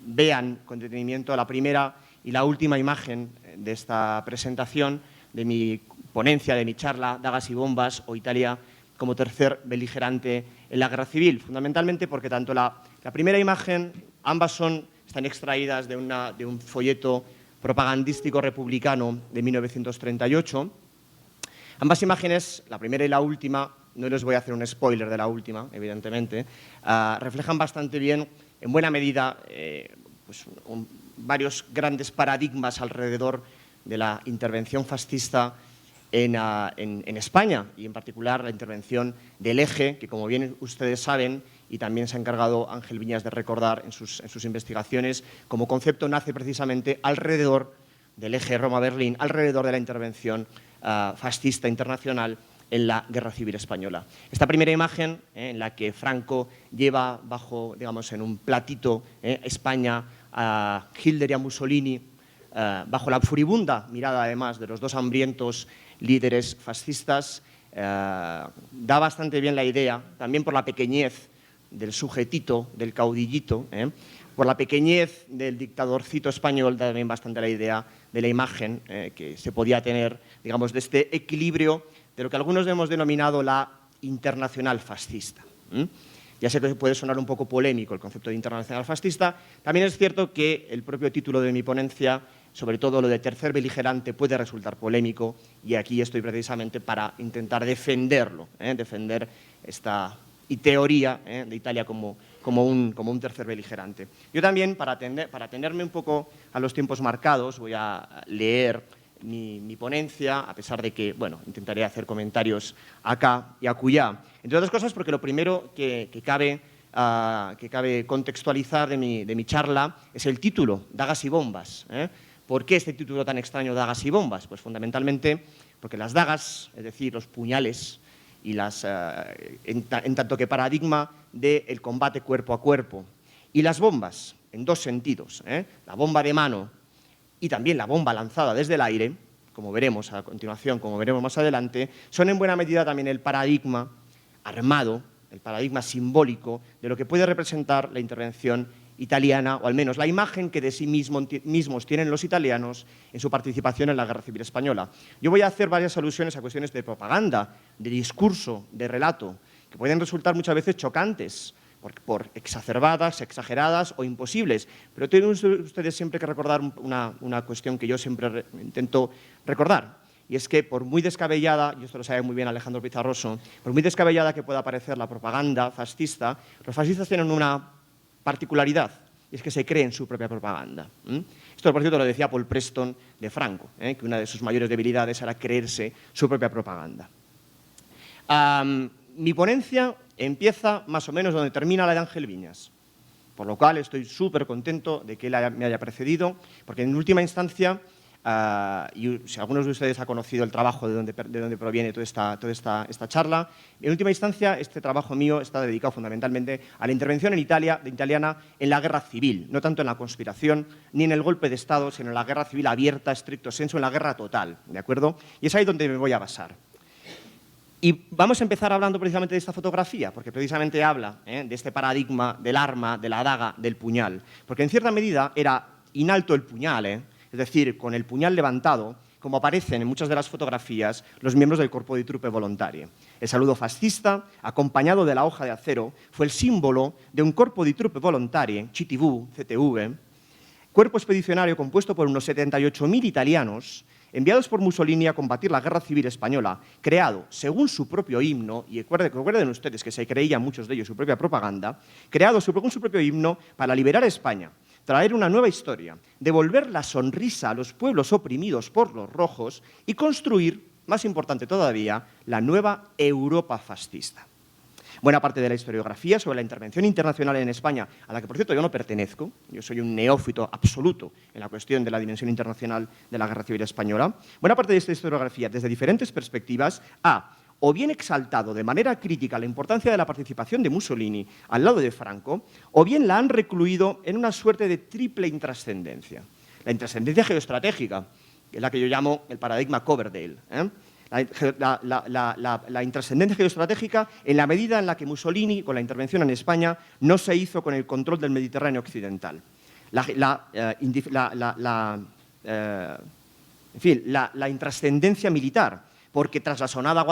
vean con detenimiento la primera y la última imagen de esta presentación, de mi ponencia, de mi charla, Dagas y bombas o Italia como tercer beligerante en la guerra civil. Fundamentalmente porque tanto la primera imagen, ambas están extraídas de un folleto propagandístico republicano de 1938. Ambas imágenes, la primera y la última, no les voy a hacer un spoiler de la última, evidentemente, reflejan bastante bien, en buena medida, pues, varios grandes paradigmas alrededor de la intervención fascista en España y, en particular, la intervención del Eje, que, como bien ustedes saben, y también se ha encargado Ángel Viñas de recordar en sus investigaciones, como concepto nace precisamente alrededor del Eje Roma-Berlín, alrededor de la intervención fascista internacional en la Guerra Civil Española. Esta primera imagen, en la que Franco lleva bajo, digamos, en un platito España a Hitler y a Mussolini, bajo la furibunda mirada, además, de los dos hambrientos líderes fascistas, da bastante bien la idea, también por la pequeñez del sujetito, del caudillito, por la pequeñez del dictadorcito español, da también bastante la idea de la imagen que se podía tener, digamos, de este equilibrio de lo que algunos hemos denominado la internacional fascista. Ya sé que puede sonar un poco polémico el concepto de internacional fascista. También es cierto que el propio título de mi ponencia, sobre todo lo de tercer beligerante, puede resultar polémico y aquí estoy precisamente para intentar defenderlo, defender esta teoría de Italia como un tercer beligerante. Yo también, para atenerme un poco a los tiempos marcados, voy a leer mi ponencia, a pesar de que, bueno, intentaré hacer comentarios acá y acullá. Entre otras cosas, porque lo primero que cabe contextualizar de mi charla es el título, Dagas y bombas. ¿Por qué este título tan extraño, Dagas y bombas? Pues fundamentalmente porque las dagas, es decir, los puñales, y en tanto que paradigma del combate cuerpo a cuerpo, y las bombas, en dos sentidos, la bomba de mano y también la bomba lanzada desde el aire, como veremos a continuación, como veremos más adelante, son en buena medida también el paradigma armado, el paradigma simbólico de lo que puede representar la intervención italiana, o al menos la imagen que de sí mismos tienen los italianos en su participación en la Guerra Civil Española. Yo voy a hacer varias alusiones a cuestiones de propaganda, de discurso, de relato, que pueden resultar muchas veces chocantes, por exacerbadas, exageradas o imposibles. Pero tienen ustedes siempre que recordar una cuestión que yo siempre intento recordar, y es que por muy descabellada, y esto lo sabe muy bien Alejandro Pizarroso, por muy descabellada que pueda parecer la propaganda fascista, los fascistas tienen una particularidad, y es que se creen su propia propaganda. Esto, por cierto, lo decía Paul Preston de Franco, que una de sus mayores debilidades era creerse su propia propaganda. Mi ponencia empieza más o menos donde termina la de Ángel Viñas, por lo cual estoy súper contento de que él me haya precedido, porque en última instancia, y si algunos de ustedes han conocido el trabajo de donde proviene toda esta charla, en última instancia este trabajo mío está dedicado fundamentalmente a la intervención italiana en la guerra civil, no tanto en la conspiración ni en el golpe de Estado, sino en la guerra civil abierta, estricto sensu, en la guerra total, ¿de acuerdo? Y es ahí donde me voy a basar. Y vamos a empezar hablando precisamente de esta fotografía, porque precisamente habla de este paradigma del arma, de la adaga, del puñal. Porque en cierta medida era in alto el puñal, es decir, con el puñal levantado, como aparecen en muchas de las fotografías los miembros del Corpo di Truppe Volontarie. El saludo fascista, acompañado de la hoja de acero, fue el símbolo de un Corpo di Truppe Volontarie, CTV, cuerpo expedicionario compuesto por unos 78.000 italianos enviados por Mussolini a combatir la Guerra Civil Española, creado según su propio himno, y recuerden ustedes que se creían muchos de ellos su propia propaganda, creado según su propio himno para liberar a España, traer una nueva historia, devolver la sonrisa a los pueblos oprimidos por los rojos y construir, más importante todavía, la nueva Europa fascista. Buena parte de la historiografía sobre la intervención internacional en España, a la que, por cierto, yo no pertenezco, yo soy un neófito absoluto en la cuestión de la dimensión internacional de la Guerra Civil Española, buena parte de esta historiografía, desde diferentes perspectivas, ha o bien exaltado de manera crítica la importancia de la participación de Mussolini al lado de Franco, o bien la han recluido en una suerte de triple intrascendencia. La intrascendencia geoestratégica, que es la que yo llamo el paradigma Coverdale, la intrascendencia geoestratégica en la medida en la que Mussolini, con la intervención en España, no se hizo con el control del Mediterráneo occidental. La intrascendencia militar, porque tras la sonada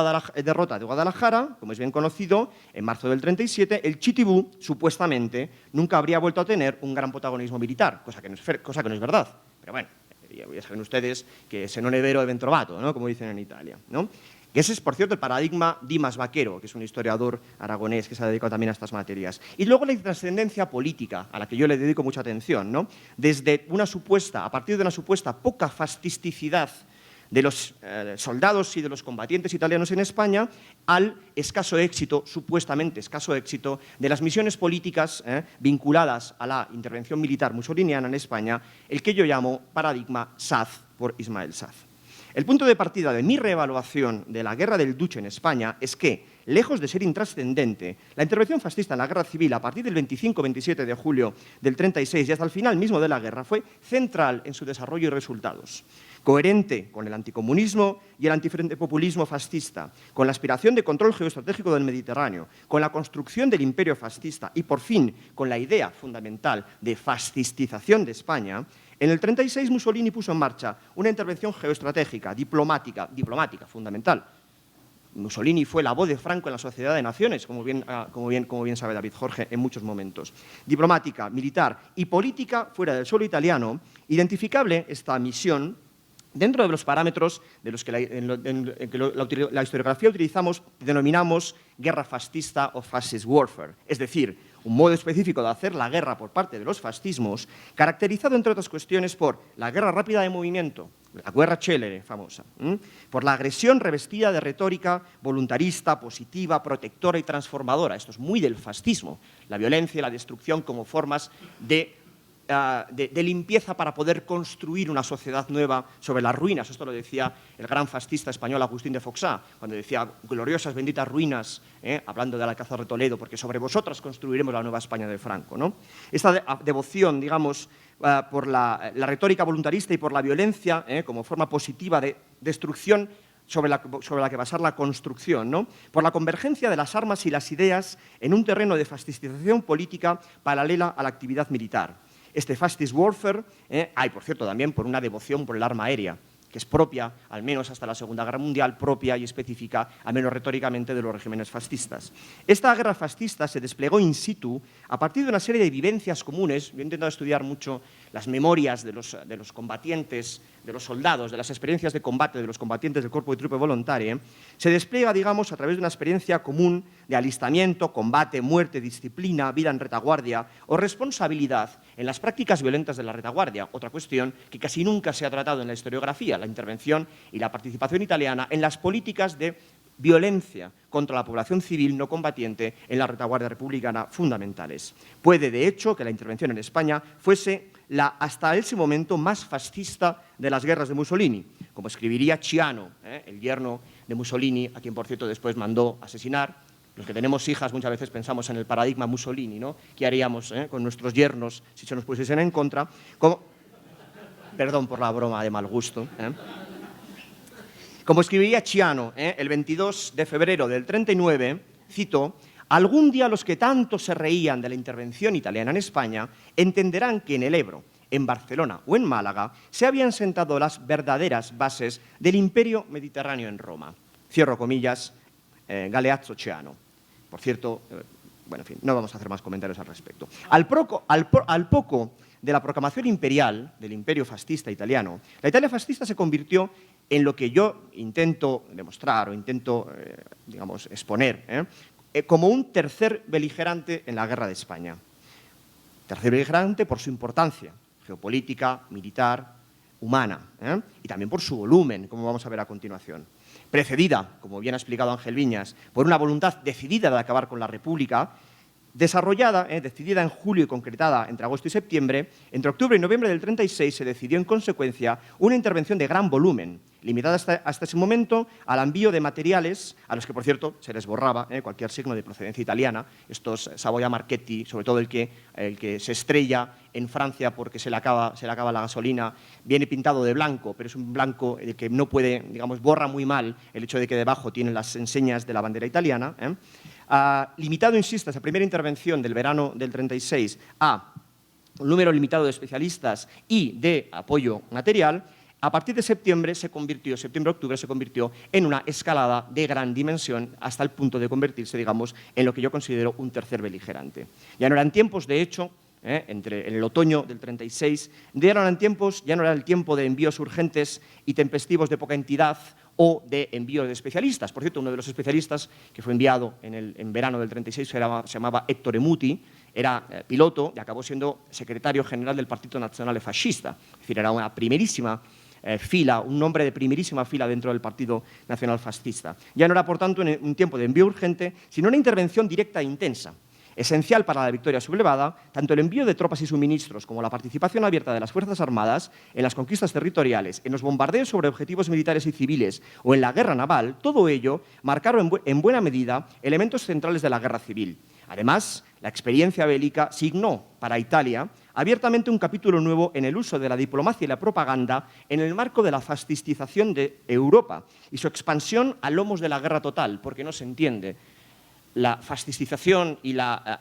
derrota de Guadalajara, como es bien conocido, en marzo del 37, el Chitibú, supuestamente, nunca habría vuelto a tener un gran protagonismo militar, cosa que no es verdad. Pero bueno, ya saben ustedes que se non è vero è ben trovato, ¿no?, como dicen en Italia, ¿no? Ese es, por cierto, el paradigma Dimas Vaquero, que es un historiador aragonés que se ha dedicado también a estas materias. Y luego la trascendencia política, a la que yo le dedico mucha atención, ¿no? Desde a partir de una supuesta poca fastisticidad de los soldados y de los combatientes italianos en España, al escaso éxito, supuestamente escaso éxito, de las misiones políticas vinculadas a la intervención militar mussoliniana en España, el que yo llamo paradigma Saz por Ismael Saz. El punto de partida de mi reevaluación de la guerra del Duce en España es que, lejos de ser intrascendente, la intervención fascista en la guerra civil a partir del 25-27 de julio del 36 y hasta el final mismo de la guerra fue central en su desarrollo y resultados. Coherente con el anticomunismo y el antipopulismo fascista, con la aspiración de control geoestratégico del Mediterráneo, con la construcción del imperio fascista y, por fin, con la idea fundamental de fascistización de España, en el 36 Mussolini puso en marcha una intervención geoestratégica, diplomática fundamental. Mussolini fue la voz de Franco en la Sociedad de Naciones, como bien sabe David Jorge, en muchos momentos. Diplomática, militar y política fuera del suelo italiano, identificable esta misión dentro de los parámetros de los que la historiografía denominamos guerra fascista o fascist warfare, es decir, un modo específico de hacer la guerra por parte de los fascismos, caracterizado, entre otras cuestiones, por la guerra rápida de movimiento, la guerra célere famosa, por la agresión revestida de retórica voluntarista, positiva, protectora y transformadora. Esto es muy del fascismo, la violencia y la destrucción como formas de limpieza para poder construir una sociedad nueva sobre las ruinas. Esto lo decía el gran fascista español Agustín de Foxá, cuando decía gloriosas, benditas ruinas, hablando del Alcázar de Toledo, porque sobre vosotras construiremos la nueva España de Franco, ¿no? Esta devoción, digamos, por la retórica voluntarista y por la violencia como forma positiva de destrucción sobre la que basar la construcción, ¿no? Por la convergencia de las armas y las ideas en un terreno de fascistización política paralela a la actividad militar. Este fascist warfare, hay, por cierto, también por una devoción por el arma aérea, que es propia, al menos hasta la Segunda Guerra Mundial, propia y específica, al menos retóricamente, de los regímenes fascistas. Esta guerra fascista se desplegó in situ a partir de una serie de vivencias comunes. Yo he intentado estudiar mucho las memorias de los combatientes, de los soldados, de las experiencias de combate de los combatientes del Corpo di Truppe Volontarie. Se despliega, digamos, a través de una experiencia común de alistamiento, combate, muerte, disciplina, vida en retaguardia o responsabilidad en las prácticas violentas de la retaguardia, otra cuestión que casi nunca se ha tratado en la historiografía, la intervención y la participación italiana en las políticas de violencia contra la población civil no combatiente en la retaguardia republicana fundamentales. Puede, de hecho, que la intervención en España fuese la hasta ese momento más fascista de las guerras de Mussolini, como escribiría Ciano, el yerno de Mussolini, a quien, por cierto, después mandó asesinar. Los que tenemos hijas muchas veces pensamos en el paradigma Mussolini, ¿no? ¿Qué haríamos con nuestros yernos si se nos pusiesen en contra? Perdón por la broma de mal gusto. Como escribiría Ciano el 22 de febrero del 39, cito, «Algún día los que tanto se reían de la intervención italiana en España entenderán que en el Ebro, en Barcelona o en Málaga se habían sentado las verdaderas bases del imperio mediterráneo en Roma». Cierro comillas, Galeazzo Ciano. Por cierto, bueno, en fin, no vamos a hacer más comentarios al respecto. Al poco de la proclamación imperial del imperio fascista italiano, la Italia fascista se convirtió en lo que yo intento demostrar o intento, digamos, exponer, como un tercer beligerante en la guerra de España. Tercer beligerante por su importancia geopolítica, militar, humana, y también por su volumen, como vamos a ver a continuación. Precedida, como bien ha explicado Ángel Viñas, por una voluntad decidida de acabar con la República, desarrollada, decidida en julio y concretada entre agosto y septiembre, entre octubre y noviembre del 36 se decidió en consecuencia una intervención de gran volumen, limitada hasta ese momento al envío de materiales, a los que, por cierto, se les borraba cualquier signo de procedencia italiana, estos Savoia Marchetti, sobre todo el que se estrella en Francia porque se le acaba la gasolina, viene pintado de blanco, pero es un blanco que no puede, digamos, borra muy mal el hecho de que debajo tiene las enseñas de la bandera italiana. Limitado, insisto, esa primera intervención del verano del 36 a un número limitado de especialistas y de apoyo material, a partir de septiembre-octubre se convirtió en una escalada de gran dimensión hasta el punto de convertirse, digamos, en lo que yo considero un tercer beligerante. Ya no eran tiempos, de hecho, en el otoño del 36, ya no era el tiempo de envíos urgentes y tempestivos de poca entidad o de envío de especialistas. Por cierto, uno de los especialistas que fue enviado en verano del 36 se llamaba Ettore Muti, era piloto y acabó siendo secretario general del Partito Nazionale Fascista. Es decir, era una primerísima fila, un nombre de primerísima fila dentro del Partido Nacional Fascista. Ya no era, por tanto, un tiempo de envío urgente, sino una intervención directa e intensa. Esencial para la victoria sublevada, tanto el envío de tropas y suministros como la participación abierta de las Fuerzas Armadas en las conquistas territoriales, en los bombardeos sobre objetivos militares y civiles o en la guerra naval, todo ello marcaron en buena medida elementos centrales de la guerra civil. Además, la experiencia bélica signó para Italia abiertamente un capítulo nuevo en el uso de la diplomacia y la propaganda en el marco de la fascistización de Europa y su expansión a lomos de la guerra total, porque no se entiende. La fascistización y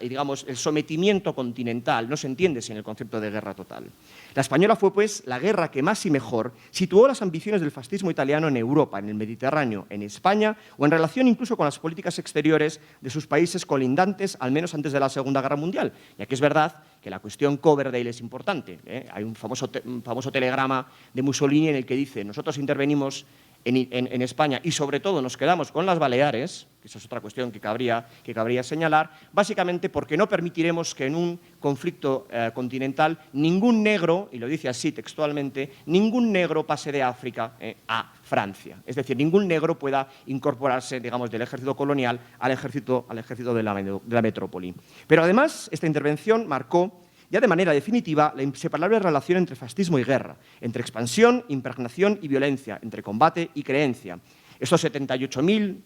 digamos, el sometimiento continental no se entiende sin el concepto de guerra total. La española fue, pues, la guerra que más y mejor situó las ambiciones del fascismo italiano en Europa, en el Mediterráneo, en España o en relación incluso con las políticas exteriores de sus países colindantes, al menos antes de la Segunda Guerra Mundial. Ya que es verdad que la cuestión Coverdale es importante. Hay un famoso telegrama de Mussolini en el que dice: nosotros intervenimos en España y sobre todo nos quedamos con las Baleares, que esa es otra cuestión que cabría señalar, básicamente porque no permitiremos que en un conflicto continental ningún negro, y lo dice así textualmente, ningún negro pase de África a Francia. Es decir, ningún negro pueda incorporarse, digamos, del ejército colonial al ejército de la metrópoli. Pero además, esta intervención marcó ya de manera definitiva la inseparable relación entre fascismo y guerra, entre expansión, impregnación y violencia, entre combate y creencia. Estos 78.000,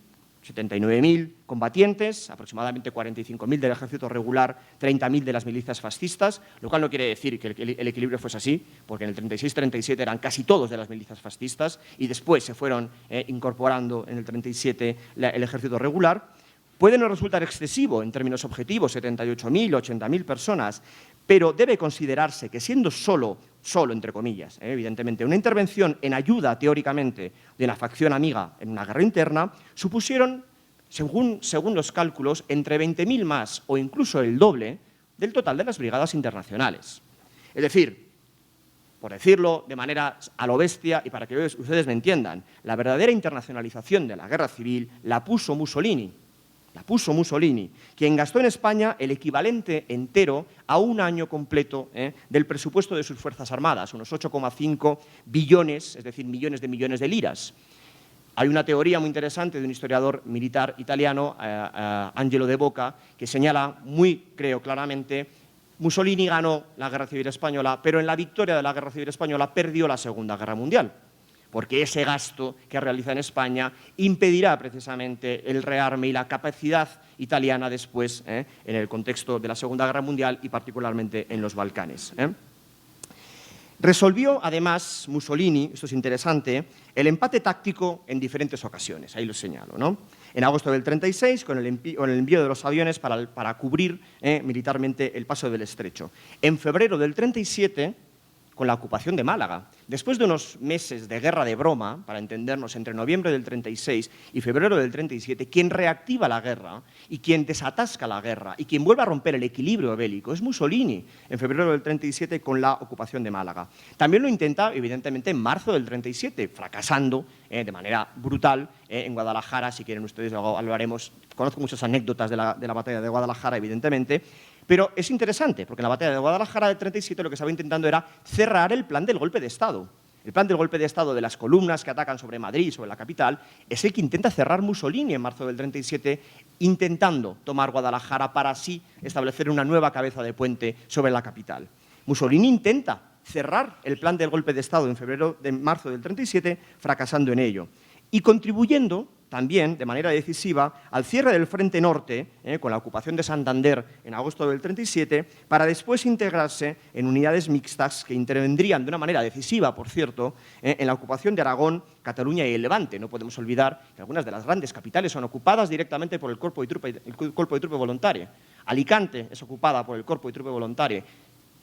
79.000 combatientes, aproximadamente 45.000 del ejército regular, 30.000 de las milicias fascistas, lo cual no quiere decir que el equilibrio fuese así, porque en el 36-37 eran casi todos de las milicias fascistas y después se fueron incorporando en el 37 el ejército regular. Puede no resultar excesivo en términos objetivos, 78.000, 80.000 personas, pero debe considerarse que siendo solo entre comillas, evidentemente, una intervención en ayuda teóricamente de una facción amiga en una guerra interna, supusieron, según los cálculos, entre 20.000 más o incluso el doble del total de las brigadas internacionales. Es decir, por decirlo de manera a lo bestia y para que ustedes me entiendan, la verdadera internacionalización de la guerra civil la puso Mussolini, quien gastó en España el equivalente entero a un año completo del presupuesto de sus Fuerzas Armadas, unos 8,5 billones, es decir, millones de liras. Hay una teoría muy interesante de un historiador militar italiano, Angelo De Boca, que señala creo claramente, Mussolini ganó la Guerra Civil Española, pero en la victoria de la Guerra Civil Española perdió la Segunda Guerra Mundial, porque ese gasto que realiza en España impedirá precisamente el rearme y la capacidad italiana después en el contexto de la Segunda Guerra Mundial y particularmente en los Balcanes. Resolvió, además, Mussolini, esto es interesante, el empate táctico en diferentes ocasiones, ahí lo señalo, ¿no? En agosto del 36, con el envío de los aviones para cubrir militarmente el paso del Estrecho. En febrero del 37, con la ocupación de Málaga. Después de unos meses de guerra de broma, para entendernos, entre noviembre del 36 y febrero del 37, quien reactiva la guerra y quien desatasca la guerra y quien vuelve a romper el equilibrio bélico es Mussolini, en febrero del 37 con la ocupación de Málaga. También lo intenta, evidentemente, en marzo del 37, fracasando de manera brutal en Guadalajara. Si quieren ustedes, luego hablaremos. Conozco muchas anécdotas de la batalla de Guadalajara, evidentemente. Pero es interesante, porque en la batalla de Guadalajara del 37 lo que estaba intentando era cerrar el plan del golpe de Estado. El plan del golpe de Estado de las columnas que atacan sobre Madrid, sobre la capital, es el que intenta cerrar Mussolini en marzo del 37, intentando tomar Guadalajara para así establecer una nueva cabeza de puente sobre la capital. Mussolini intenta cerrar el plan del golpe de Estado en marzo del 37, fracasando en ello. Y contribuyendo también, de manera decisiva, al cierre del Frente Norte, con la ocupación de Santander en agosto del 37, para después integrarse en unidades mixtas que intervendrían de una manera decisiva, por cierto, en la ocupación de Aragón, Cataluña y el Levante. No podemos olvidar que algunas de las grandes capitales son ocupadas directamente por el Cuerpo de Trupe Volontarie. Alicante es ocupada por el Cuerpo de Trupe Volontarie.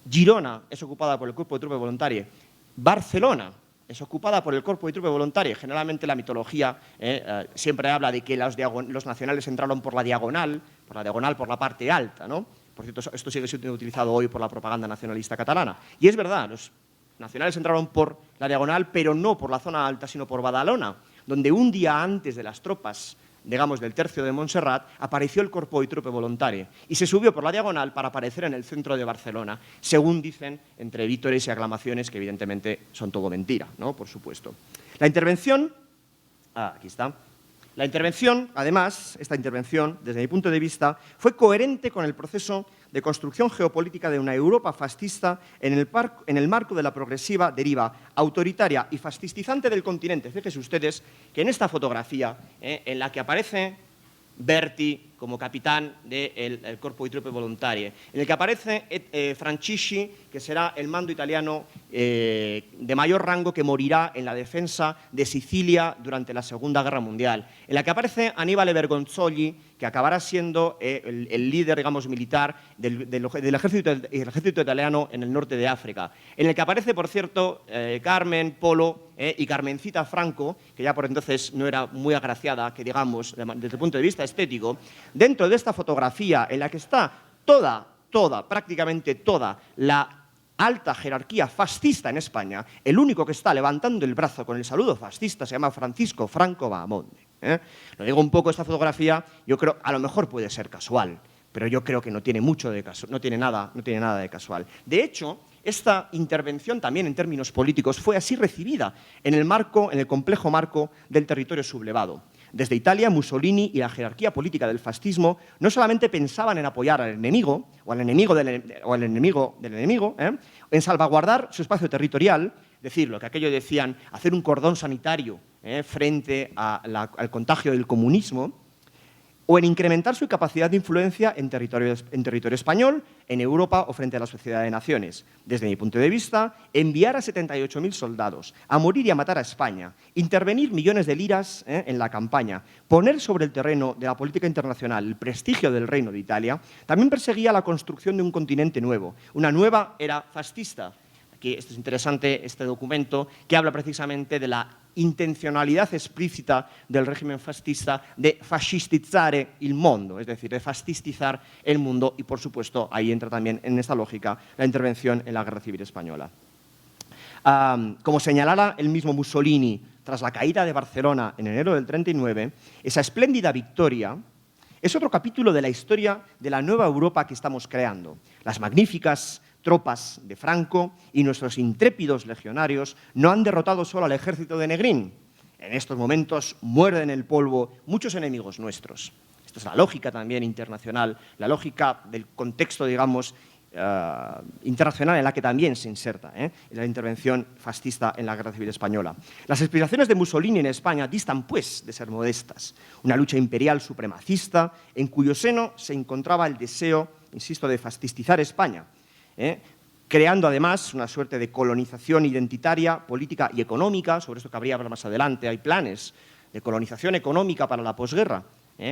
Girona es ocupada por el Cuerpo de Trupe Volontarie. Barcelona es ocupada por el Cuerpo de Trupe Volontarie. Generalmente la mitología siempre habla de que los nacionales entraron por la diagonal, por la parte alta, ¿no? Por cierto, esto sigue siendo utilizado hoy por la propaganda nacionalista catalana. Y es verdad, los nacionales entraron por la diagonal, pero no por la zona alta, sino por Badalona, donde un día antes de las tropas, digamos, del tercio de Montserrat, apareció el Corpo di Truppe Volontarie y se subió por la diagonal para aparecer en el centro de Barcelona, según dicen entre vítores y aclamaciones, que evidentemente son todo mentira, ¿no? Por supuesto. La intervención, aquí está. La intervención, además, esta intervención, desde mi punto de vista, fue coherente con el proceso de construcción geopolítica de una Europa fascista en el marco de la progresiva deriva autoritaria y fascistizante del continente. Fíjense ustedes que en esta fotografía, en la que aparece Berti como capitán del Corpo di Truppe Volontarie, en el que aparece Francisci, que será el mando italiano de mayor rango que morirá en la defensa de Sicilia durante la Segunda Guerra Mundial, en la que aparece Annibale Bergonzoli, que acabará siendo el líder, digamos, militar del ejército italiano en el norte de África, en el que aparece, por cierto, Carmen Polo y Carmencita Franco, que ya por entonces no era muy agraciada, que digamos, desde el punto de vista estético. Dentro de esta fotografía, en la que está prácticamente toda la alta jerarquía fascista en España, el único que está levantando el brazo con el saludo fascista se llama Francisco Franco Bahamonde. Lo digo un poco, esta fotografía, yo creo, a lo mejor puede ser casual, pero yo creo que no tiene nada de casual. De hecho, esta intervención también en términos políticos fue así recibida en el complejo marco del territorio sublevado. Desde Italia, Mussolini y la jerarquía política del fascismo no solamente pensaban en apoyar al enemigo o al enemigo del enemigo, en salvaguardar su espacio territorial, es decir, lo que aquello decían, hacer un cordón sanitario frente al contagio del comunismo, o en incrementar su capacidad de influencia en territorio español, en Europa o frente a la Sociedad de Naciones. Desde mi punto de vista, enviar a 78.000 soldados a morir y a matar a España, intervenir millones de liras en la campaña, poner sobre el terreno de la política internacional el prestigio del Reino de Italia, también perseguía la construcción de un continente nuevo, una nueva era fascista. Aquí esto es interesante, este documento, que habla precisamente de la intencionalidad explícita del régimen fascista de fascistizzare il mondo, es decir, de fascistizar el mundo, y por supuesto ahí entra también en esta lógica la intervención en la Guerra Civil Española. Como señalara el mismo Mussolini tras la caída de Barcelona en enero del 39, esa espléndida victoria es otro capítulo de la historia de la nueva Europa que estamos creando. Las magníficas tropas de Franco y nuestros intrépidos legionarios no han derrotado solo al ejército de Negrín. En estos momentos muerden el polvo muchos enemigos nuestros. Esta es la lógica también internacional, la lógica del contexto, digamos, internacional en la que también se inserta la intervención fascista en la Guerra Civil Española. Las aspiraciones de Mussolini en España distan, pues, de ser modestas. Una lucha imperial supremacista en cuyo seno se encontraba el deseo, insisto, de fascistizar España. creando además una suerte de colonización identitaria, política y económica. Sobre esto cabría hablar más adelante. Hay planes de colonización económica para la posguerra,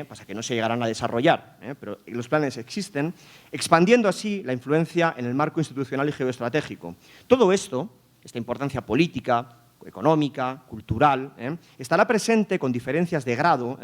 pasa que no se llegarán a desarrollar, pero los planes existen, expandiendo así la influencia en el marco institucional y geoestratégico. Todo esto, esta importancia política, económica, cultural, estará presente con diferencias de grado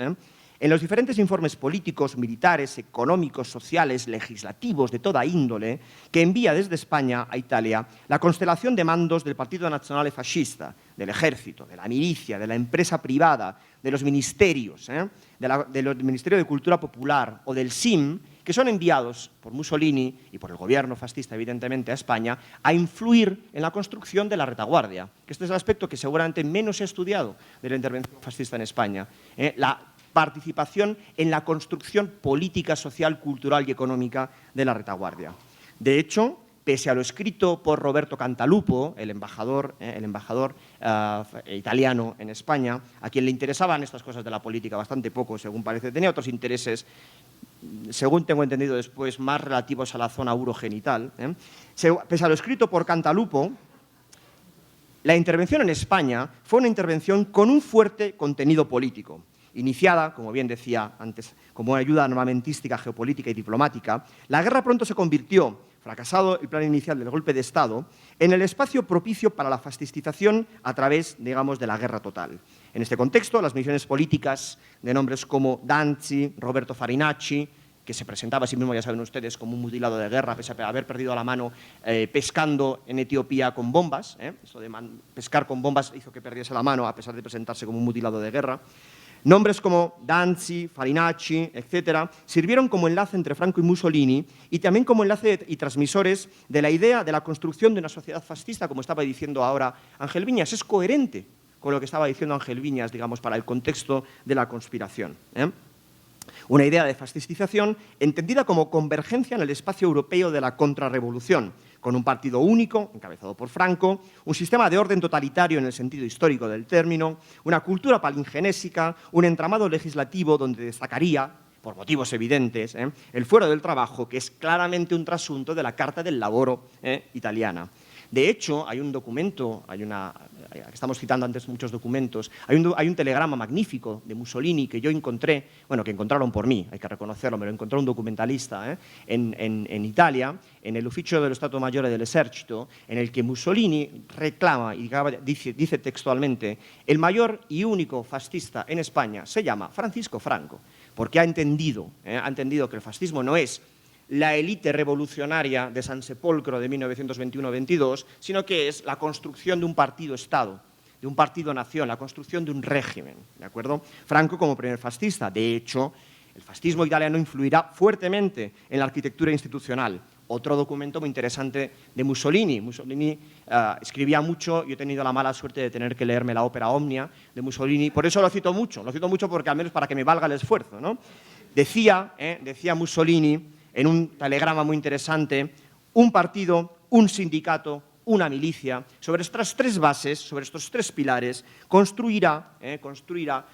en los diferentes informes políticos, militares, económicos, sociales, legislativos, de toda índole, que envía desde España a Italia la constelación de mandos del Partido Nazionale Fascista, del ejército, de la milicia, de la empresa privada, de los ministerios, del Ministerio de Cultura Popular o del SIM, que son enviados por Mussolini y por el gobierno fascista, evidentemente, a España, a influir en la construcción de la retaguardia, que este es el aspecto que seguramente menos se ha estudiado de la intervención fascista en España, la participación en la construcción política, social, cultural y económica de la retaguardia. De hecho, pese a lo escrito por Roberto Cantalupo, el embajador italiano en España, a quien le interesaban estas cosas de la política bastante poco, según parece, tenía otros intereses, según tengo entendido después, más relativos a la zona urogenital. Pese a lo escrito por Cantalupo, la intervención en España fue una intervención con un fuerte contenido político. Iniciada, como bien decía antes, como ayuda armamentística, geopolítica y diplomática, la guerra pronto se convirtió, fracasado el plan inicial del golpe de Estado, en el espacio propicio para la fascistización a través, digamos, de la guerra total. En este contexto, las misiones políticas de nombres como Danzi, Roberto Farinacci, que se presentaba a sí mismo, ya saben ustedes, como un mutilado de guerra, pese a haber perdido la mano pescando en Etiopía con bombas. Eso de pescar con bombas hizo que perdiese la mano, a pesar de presentarse como un mutilado de guerra. Nombres como Danzi, Farinacci, etcétera, sirvieron como enlace entre Franco y Mussolini y también como enlace y transmisores de la idea de la construcción de una sociedad fascista, como estaba diciendo ahora Ángel Viñas. Es coherente con lo que estaba diciendo Ángel Viñas, digamos, para el contexto de la conspiración. Una idea de fascistización entendida como convergencia en el espacio europeo de la contrarrevolución, con un partido único, encabezado por Franco, un sistema de orden totalitario en el sentido histórico del término, una cultura palingenésica, un entramado legislativo donde destacaría, por motivos evidentes, el fuero del trabajo, que es claramente un trasunto de la Carta del Lavoro italiana. De hecho, hay un documento, estamos citando antes muchos documentos, hay un telegrama magnífico de Mussolini que yo encontré, bueno, que encontraron por mí, hay que reconocerlo, me lo encontró un documentalista en Italia, en el Ufficio dello Stato Maggiore dell'Esercito, en el que Mussolini reclama y dice textualmente: el mayor y único fascista en España se llama Francisco Franco, porque ha entendido que el fascismo no es la élite revolucionaria de San Sepolcro de 1921-22, sino que es la construcción de un partido-Estado, de un partido-nación, la construcción de un régimen, ¿de acuerdo? Franco como primer fascista. De hecho, el fascismo italiano influirá fuertemente en la arquitectura institucional. Otro documento muy interesante de Mussolini. Mussolini escribía mucho, yo he tenido la mala suerte de tener que leerme la ópera Omnia de Mussolini, por eso lo cito mucho porque al menos para que me valga el esfuerzo, ¿no? Decía Mussolini, en un telegrama muy interesante, un partido, un sindicato, una milicia, sobre estas tres bases, sobre estos tres pilares, construirá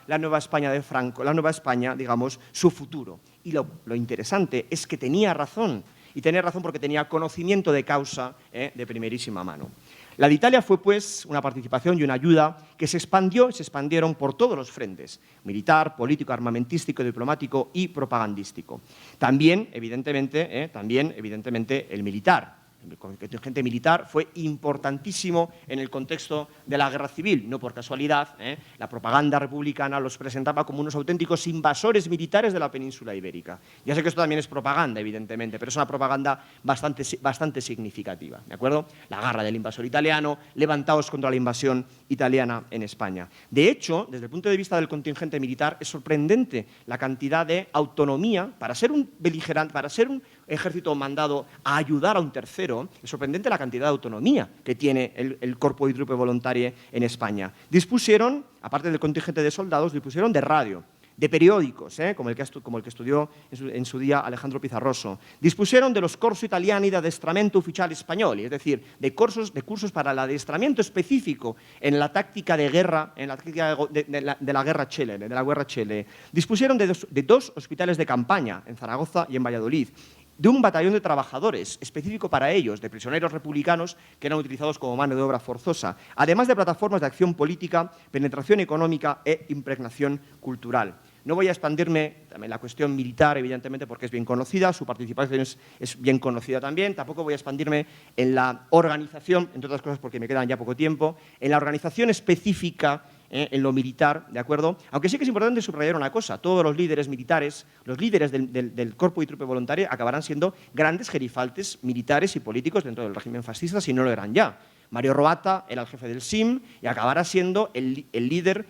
la nueva España de Franco, la nueva España, digamos, su futuro. Y lo interesante es que tenía razón, y tenía razón porque tenía conocimiento de causa de primerísima mano. La de Italia fue, pues, una participación y una ayuda que se expandieron por todos los frentes: militar, político, armamentístico, diplomático y propagandístico. También, evidentemente, el militar. El contingente militar fue importantísimo en el contexto de la guerra civil. No por casualidad, la propaganda republicana los presentaba como unos auténticos invasores militares de la península ibérica. Ya sé que esto también es propaganda, evidentemente, pero es una propaganda bastante significativa, ¿de acuerdo? La garra del invasor italiano, levantaos contra la invasión italiana en España. De hecho, desde el punto de vista del contingente militar, es sorprendente la cantidad de autonomía para ser un beligerante, para ser un ejército mandado a ayudar a un tercero. Es sorprendente la cantidad de autonomía que tiene el Corpo di Truppe Volontarie en España. Dispusieron, aparte del contingente de soldados, dispusieron de radio, de periódicos, como el que estudió en su día Alejandro Pizarroso. Dispusieron de los corsi italiani de adestramento ufficiale español, es decir, de cursos para el adiestramiento específico en la táctica de guerra, en la táctica de la guerra célere. Dispusieron de dos hospitales de campaña en Zaragoza y en Valladolid. de un batallón de trabajadores específico para ellos, de prisioneros republicanos que eran utilizados como mano de obra forzosa, además de plataformas de acción política, penetración económica e impregnación cultural. No voy a expandirme en la cuestión militar, evidentemente, porque es bien conocida, su participación es bien conocida también. Tampoco voy a expandirme en la organización, entre otras cosas porque me quedan ya poco tiempo, en la organización específica, en lo militar, ¿de acuerdo? Aunque sí que es importante subrayar una cosa, todos los líderes militares, los líderes del Corpo y Trupe Volontaria acabarán siendo grandes gerifaltes militares y políticos dentro del régimen fascista, si no lo eran ya. Mario Roata era el jefe del SIM y acabará siendo el líder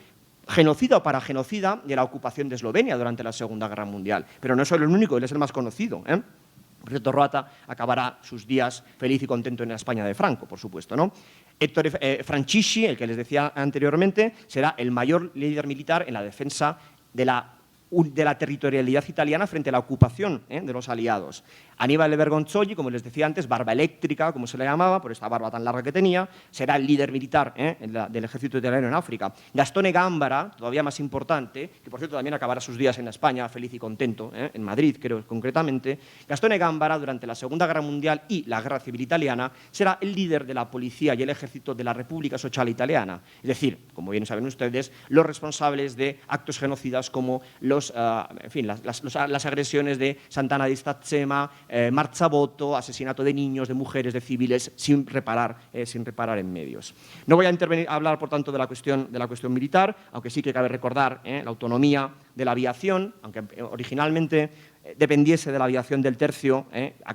genocida o paragenocida de la ocupación de Eslovenia durante la Segunda Guerra Mundial. Pero no es solo el único, él es el más conocido, Por cierto, Roata acabará sus días feliz y contento en la España de Franco, por supuesto, ¿no? Héctor Francisci, el que les decía anteriormente, será el mayor líder militar en la defensa de la territorialidad italiana frente a la ocupación de los aliados. Aníbal Bergonzolli, como les decía antes, barba eléctrica, como se le llamaba, por esta barba tan larga que tenía, será el líder militar del ejército italiano en África. Gastone Gambara, todavía más importante, que por cierto también acabará sus días en España, feliz y contento, en Madrid, creo concretamente. Gastone Gambara, durante la Segunda Guerra Mundial y la Guerra Civil Italiana, será el líder de la policía y el ejército de la República Sociale Italiana. Es decir, como bien saben ustedes, los responsables de actos genocidas como las agresiones de Sant'Anna di Stazzema, Marzabotto, asesinato de niños, de mujeres, de civiles, sin reparar en medios. No voy a hablar, por tanto, de la cuestión militar, aunque sí que cabe recordar la autonomía de la aviación, aunque originalmente dependiese de la aviación del Tercio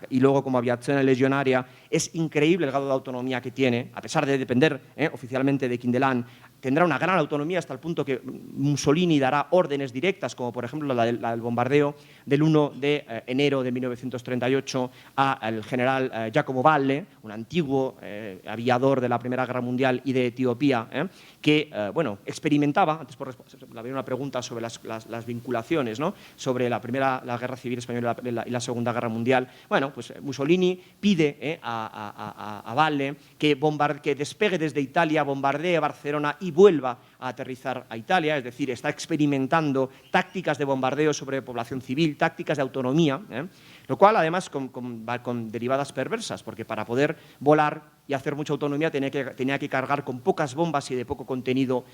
y luego como aviación legionaria. Es increíble el grado de autonomía que tiene, a pesar de depender oficialmente de Kindelan. Tendrá una gran autonomía hasta el punto que Mussolini dará órdenes directas, como por ejemplo la del bombardeo del 1 de enero de 1938 al general Giacomo Valle, un antiguo aviador de la Primera Guerra Mundial y de Etiopía, que experimentaba, antes había una pregunta sobre las vinculaciones, ¿no?, sobre la Guerra Civil Española y la Segunda Guerra Mundial. Bueno, pues Mussolini pide a Valle que despegue desde Italia, bombardee Barcelona y vuelva a aterrizar a Italia, es decir, está experimentando tácticas de bombardeo sobre población civil, tácticas de autonomía, lo cual además va con derivadas perversas, porque para poder volar y hacer mucha autonomía tenía que cargar con pocas bombas y de poco contenido,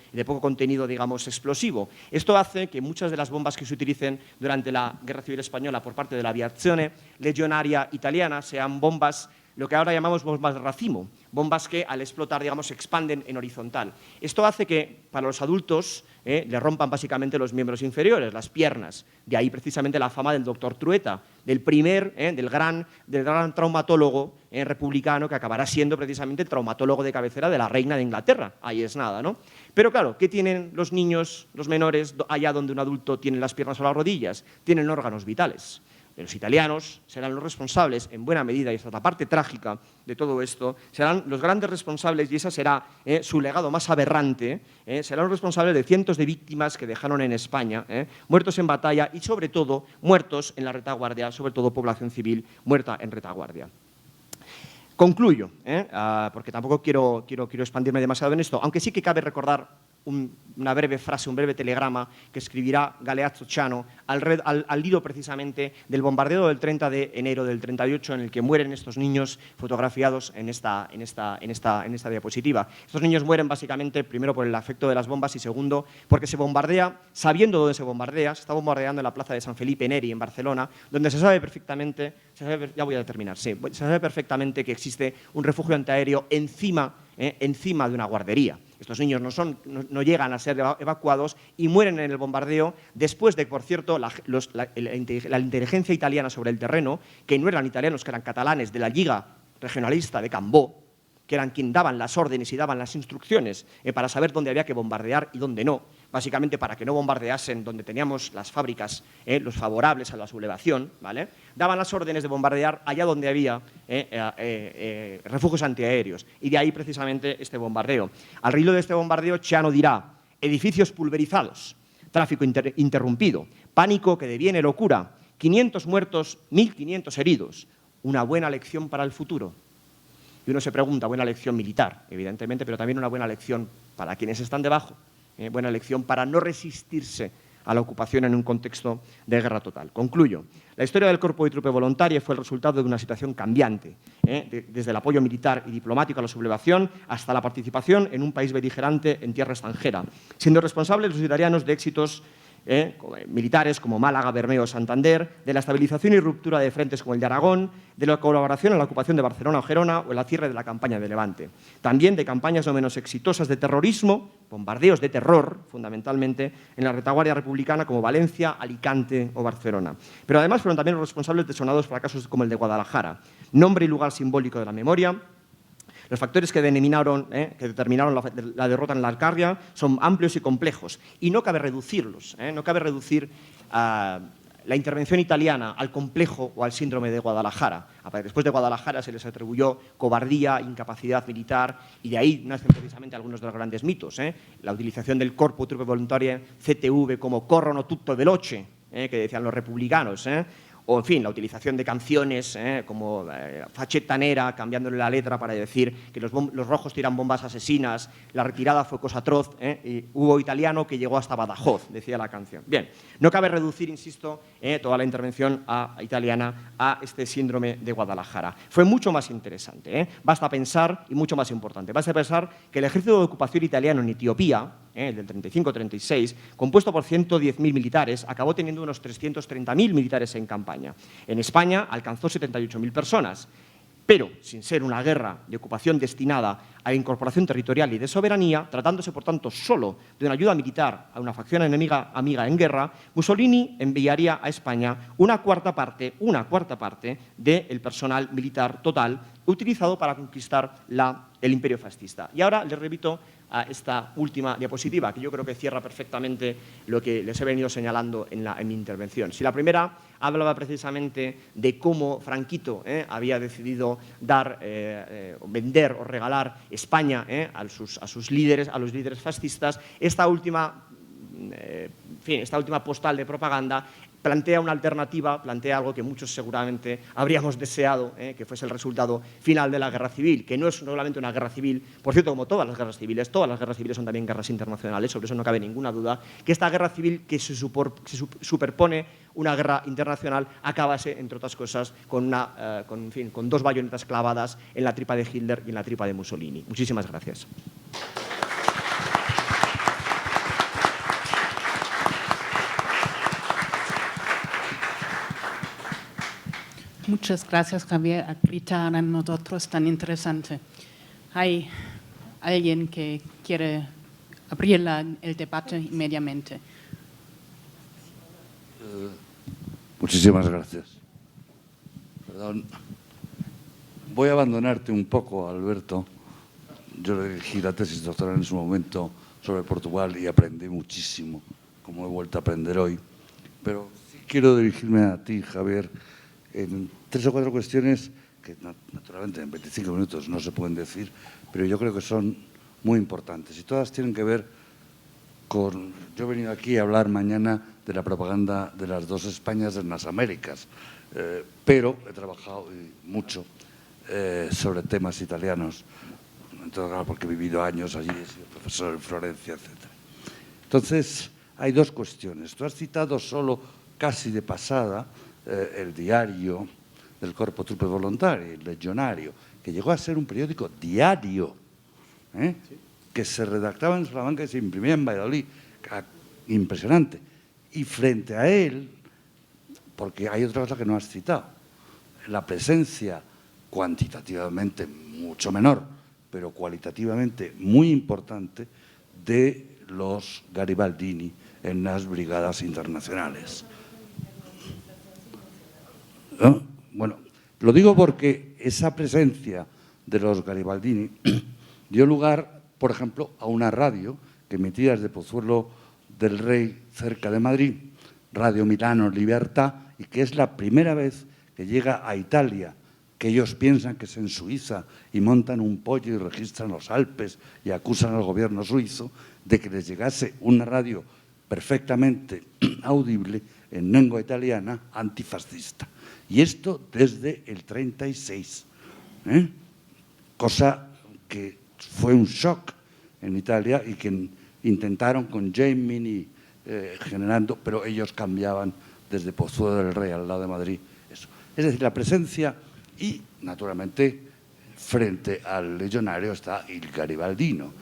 digamos, explosivo. Esto hace que muchas de las bombas que se utilicen durante la Guerra Civil Española por parte de la aviazione legionaria italiana sean bombas, lo que ahora llamamos bombas de racimo, bombas que al explotar, digamos, se expanden en horizontal. Esto hace que para los adultos le rompan básicamente los miembros inferiores, las piernas. De ahí precisamente la fama del doctor Trueta, del gran traumatólogo republicano que acabará siendo precisamente el traumatólogo de cabecera de la reina de Inglaterra. Ahí es nada, ¿no? Pero claro, ¿qué tienen los niños, los menores, allá donde un adulto tiene las piernas o las rodillas? Tienen órganos vitales. Los italianos serán los responsables, en buena medida, y esta es la parte trágica de todo esto, serán los grandes responsables, y ese será su legado más aberrante, serán los responsables de cientos de víctimas que dejaron en España, muertos en batalla y, sobre todo, muertos en la retaguardia, sobre todo población civil muerta en retaguardia. Concluyo, porque tampoco quiero expandirme demasiado en esto, aunque sí que cabe recordar una breve frase, un breve telegrama que escribirá Galeazzo Ciano al hilo precisamente del bombardeo del 30 de enero del 38 en el que mueren estos niños fotografiados en esta diapositiva. Estos niños mueren básicamente primero por el afecto de las bombas y segundo porque se bombardea, sabiendo dónde se bombardea, se está bombardeando en la plaza de San Felipe Neri en Barcelona, donde se sabe perfectamente, ya voy a terminar, sí, se sabe perfectamente que existe un refugio antiaéreo encima de una guardería. Estos niños no llegan a ser evacuados y mueren en el bombardeo después de, por cierto, la inteligencia italiana sobre el terreno, que no eran italianos, que eran catalanes de la Liga Regionalista de Cambó, que eran quienes daban las órdenes y daban las instrucciones para saber dónde había que bombardear y dónde no, básicamente para que no bombardeasen donde teníamos las fábricas, los favorables a la sublevación, ¿vale? Daban las órdenes de bombardear allá donde había refugios antiaéreos, y de ahí precisamente este bombardeo. Al hilo de este bombardeo, Ciano dirá: edificios pulverizados, tráfico interrumpido, pánico que deviene locura, 500 muertos, 1.500 heridos, una buena lección para el futuro. Y uno se pregunta, buena lección militar, evidentemente, pero también una buena lección para quienes están debajo, buena lección para no resistirse a la ocupación en un contexto de guerra total. Concluyo. La historia del Corpo di Truppe Volontarie fue el resultado de una situación cambiante, desde el apoyo militar y diplomático a la sublevación hasta la participación en un país beligerante en tierra extranjera, siendo responsables los italianos de éxitos militares como Málaga, Bermeo o Santander, de la estabilización y ruptura de frentes como el de Aragón, de la colaboración en la ocupación de Barcelona o Gerona o el cierre de la campaña de Levante. También de campañas no menos exitosas de terrorismo, bombardeos de terror, fundamentalmente, en la retaguardia republicana como Valencia, Alicante o Barcelona. Pero además fueron también los responsables de sonados fracasos como el de Guadalajara, nombre y lugar simbólico de la memoria. Los factores que determinaron la derrota en la Alcarria son amplios y complejos y no cabe reducirlos. No cabe reducir la intervención italiana al complejo o al síndrome de Guadalajara. Después de Guadalajara se les atribuyó cobardía, incapacidad militar y de ahí nacen precisamente algunos de los grandes mitos. La utilización del Corpo Truppe Volontarie CTV como corrono tutto veloce, que decían los republicanos, o, en fin, la utilización de canciones como Faccetta Nera, cambiándole la letra para decir que los rojos tiran bombas asesinas, la retirada fue cosa atroz, y hubo italiano que llegó hasta Badajoz, decía la canción. Bien, no cabe reducir, insisto, toda la intervención italiana a este síndrome de Guadalajara. Fue mucho más interesante, basta pensar, y mucho más importante, basta pensar que el ejército de ocupación italiano en Etiopía, el del 35-36, compuesto por 110.000 militares, acabó teniendo unos 330.000 militares en campaña. En España alcanzó 78.000 personas, pero sin ser una guerra de ocupación destinada a la incorporación territorial y de soberanía, tratándose por tanto solo de una ayuda militar a una facción enemiga amiga en guerra, Mussolini enviaría a España una cuarta parte del personal militar total utilizado para conquistar el imperio fascista. Y ahora les repito a esta última diapositiva, que yo creo que cierra perfectamente lo que les he venido señalando en mi intervención. Si la primera hablaba precisamente de cómo Franquito había decidido vender o regalar España a sus líderes, a los líderes fascistas, esta última postal de propaganda plantea una alternativa, plantea algo que muchos seguramente habríamos deseado que fuese el resultado final de la guerra civil, que no es solamente una guerra civil, por cierto, como todas las guerras civiles son también guerras internacionales, sobre eso no cabe ninguna duda, que esta guerra civil que se superpone una guerra internacional acabase, entre otras cosas, con dos bayonetas clavadas en la tripa de Hitler y en la tripa de Mussolini. Muchísimas gracias. Muchas gracias, Javier, a gritar a nosotros tan interesante. ¿Hay alguien que quiere abrir el debate inmediatamente? Muchísimas gracias. Perdón. Voy a abandonarte un poco, Alberto. Yo dirigí la tesis doctoral en su momento sobre Portugal y aprendí muchísimo, como he vuelto a aprender hoy. Pero sí quiero dirigirme a ti, Javier, en 3 o 4 cuestiones que naturalmente en 25 minutos no se pueden decir, pero yo creo que son muy importantes y todas tienen que ver con... Yo he venido aquí a hablar mañana de la propaganda de las 2 Españas en las Américas, pero he trabajado mucho sobre temas italianos, porque he vivido años allí, he sido profesor en Florencia, etc. Entonces, hay 2 cuestiones. Tú has citado solo, casi de pasada, el diario del Corpo Truppe Volontarie, el Legionario, que llegó a ser un periódico diario, que se redactaba en Salamanca y se imprimía en Valladolid. Impresionante. Y frente a él, porque hay otra cosa que no has citado, la presencia cuantitativamente mucho menor, pero cualitativamente muy importante, de los Garibaldini en las brigadas internacionales. Bueno, lo digo porque esa presencia de los Garibaldini dio lugar, por ejemplo, a una radio que emitía desde Pozuelo del Rey, cerca de Madrid, Radio Milano Libertad, y que es la primera vez que llega a Italia, que ellos piensan que es en Suiza y montan un pollo y registran los Alpes y acusan al gobierno suizo de que les llegase una radio perfectamente audible en lengua italiana antifascista. Y esto desde el 36, cosa que fue un shock en Italia y que intentaron con Gemini generando, pero ellos cambiaban desde Pozuelo del Rey, al lado de Madrid. Eso. Es decir, la presencia y, naturalmente, frente al legionario está el garibaldino.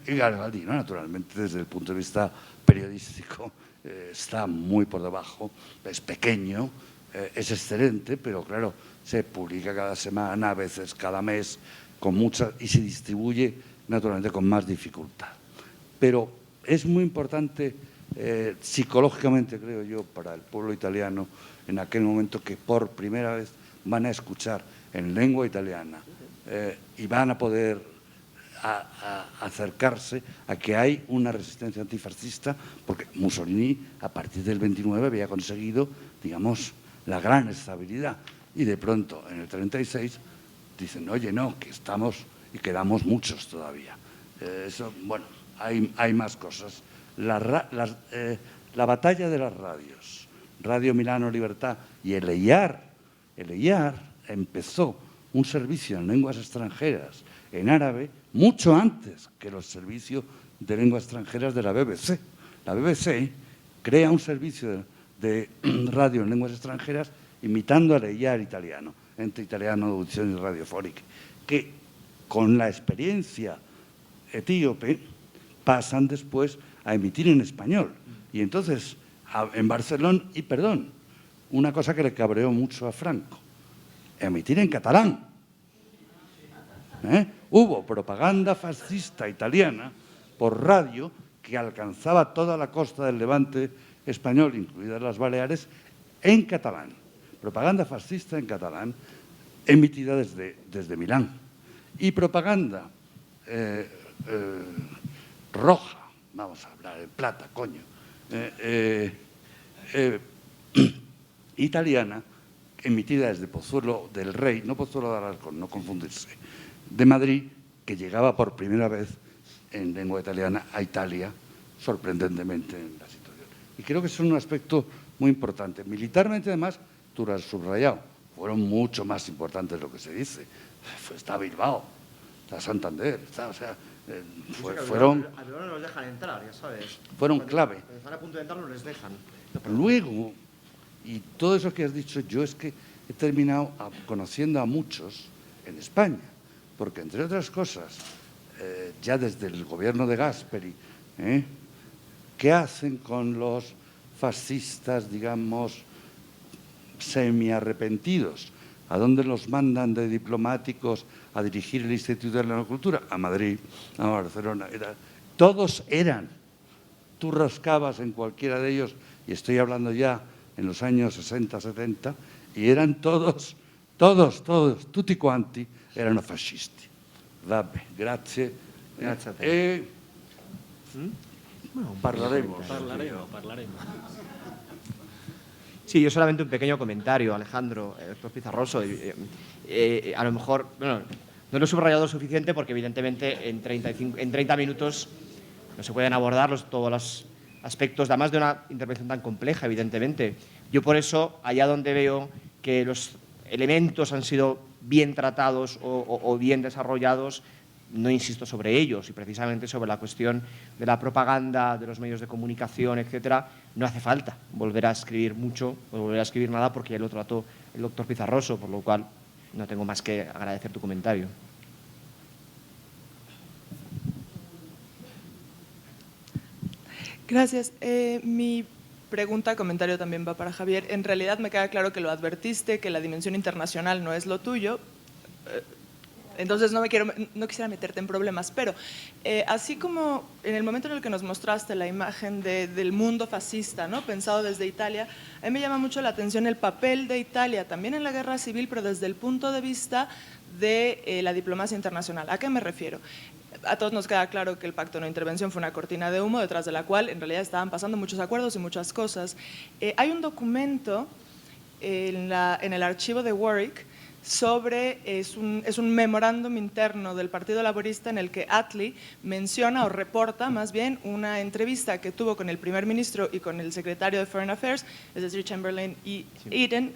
El garibaldino, naturalmente, desde el punto de vista periodístico, está muy por debajo, es pequeño, es excelente, pero claro, se publica cada semana, a veces cada mes, con mucha, y se distribuye naturalmente con más dificultad. Pero es muy importante psicológicamente, creo yo, para el pueblo italiano, en aquel momento que por primera vez van a escuchar en lengua italiana y van a poder acercarse a que hay una resistencia antifascista, porque Mussolini a partir del 29 había conseguido, digamos, la gran estabilidad, y de pronto en el 36 dicen, oye, no, que estamos y quedamos muchos todavía. Eso, bueno, hay más cosas. La batalla de las radios, Radio Milano Libertad y el EIAR empezó un servicio en lenguas extranjeras en árabe mucho antes que los servicios de lenguas extranjeras de la BBC. La BBC crea un servicio de radio en lenguas extranjeras imitando al EIAR italiano, Ente Italiano de Audiciones Radiofónicas, que con la experiencia etíope pasan después a emitir en español. Y entonces, en Barcelona, y perdón, una cosa que le cabreó mucho a Franco, emitir en catalán. Hubo propaganda fascista italiana por radio que alcanzaba toda la costa del Levante español, incluidas las Baleares, en catalán. Propaganda fascista en catalán, emitida desde Milán. Y propaganda roja, vamos a hablar en plata, coño, italiana, emitida desde Pozuelo del Rey, no Pozuelo de Alarcón, no confundirse, de Madrid, que llegaba por primera vez en lengua italiana a Italia, sorprendentemente en la situación. Y creo que es un aspecto muy importante. Militarmente, además, tú lo has subrayado, fueron mucho más importantes de lo que se dice. Está Bilbao, está Santander, está, o sea, fueron... A Bilbao no los dejan entrar, ya sabes. Fueron clave. Cuando están a punto de entrar no les dejan. Luego, y todo eso que has dicho, yo es que he terminado conociendo a muchos en España, porque entre otras cosas, ya desde el gobierno de Gasperi, ¿qué hacen con los fascistas, digamos, semi-arrepentidos? ¿A dónde los mandan de diplomáticos a dirigir el Instituto de la Cultura? A Madrid, a Barcelona. Todos eran. Tú rascabas en cualquiera de ellos, y estoy hablando ya en los años 60, 70, y eran todos, tutti quanti, erano fascisti. Vabbè, grazie. Grazie a te. Parlaremos. Sí, yo solamente un pequeño comentario, Alejandro, doctor Pizarroso. A lo mejor, bueno, no lo he subrayado suficiente porque evidentemente en 30 minutos no se pueden abordar todos los aspectos, además de una intervención tan compleja, evidentemente. Yo por eso, allá donde veo que los elementos han sido bien tratados o bien desarrollados, no insisto sobre ellos, y precisamente sobre la cuestión de la propaganda, de los medios de comunicación, etcétera, no hace falta volver a escribir mucho o volver a escribir nada porque ya lo trató el doctor Pizarroso, por lo cual no tengo más que agradecer tu comentario. Gracias. Mi pregunta, comentario también va para Javier. En realidad me queda claro que lo advertiste, que la dimensión internacional no es lo tuyo. Entonces no quisiera meterte en problemas, pero así como en el momento en el que nos mostraste la imagen del mundo fascista, ¿no?, pensado desde Italia, a mí me llama mucho la atención el papel de Italia también en la guerra civil, pero desde el punto de vista de la diplomacia internacional. ¿A qué me refiero? A todos nos queda claro que el pacto de no intervención fue una cortina de humo detrás de la cual en realidad estaban pasando muchos acuerdos y muchas cosas. Hay un documento en el archivo de Warwick es un memorándum interno del Partido Laborista en el que Attlee menciona o reporta más bien una entrevista que tuvo con el primer ministro y con el secretario de Foreign Affairs, es decir, Chamberlain y Eden,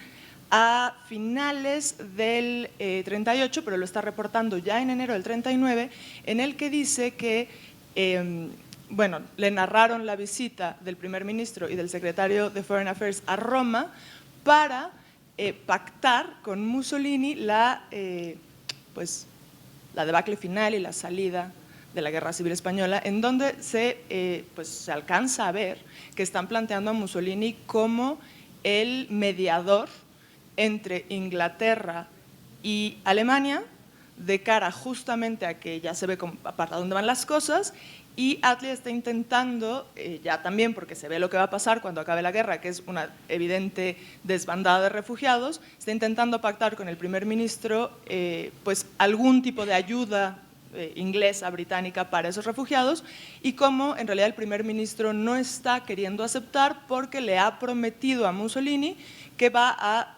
a finales del 38, pero lo está reportando ya en enero del 39, en el que dice que bueno, le narraron la visita del primer ministro y del secretario de Foreign Affairs a Roma para pactar con Mussolini la debacle final y la salida de la Guerra Civil Española, en donde se alcanza a ver que están planteando a Mussolini como el mediador entre Inglaterra y Alemania de cara justamente a que ya se ve para dónde van las cosas, y Attlee está intentando, ya también porque se ve lo que va a pasar cuando acabe la guerra, que es una evidente desbandada de refugiados, está intentando pactar con el primer ministro algún tipo de ayuda inglesa, británica para esos refugiados, y como en realidad el primer ministro no está queriendo aceptar porque le ha prometido a Mussolini que va a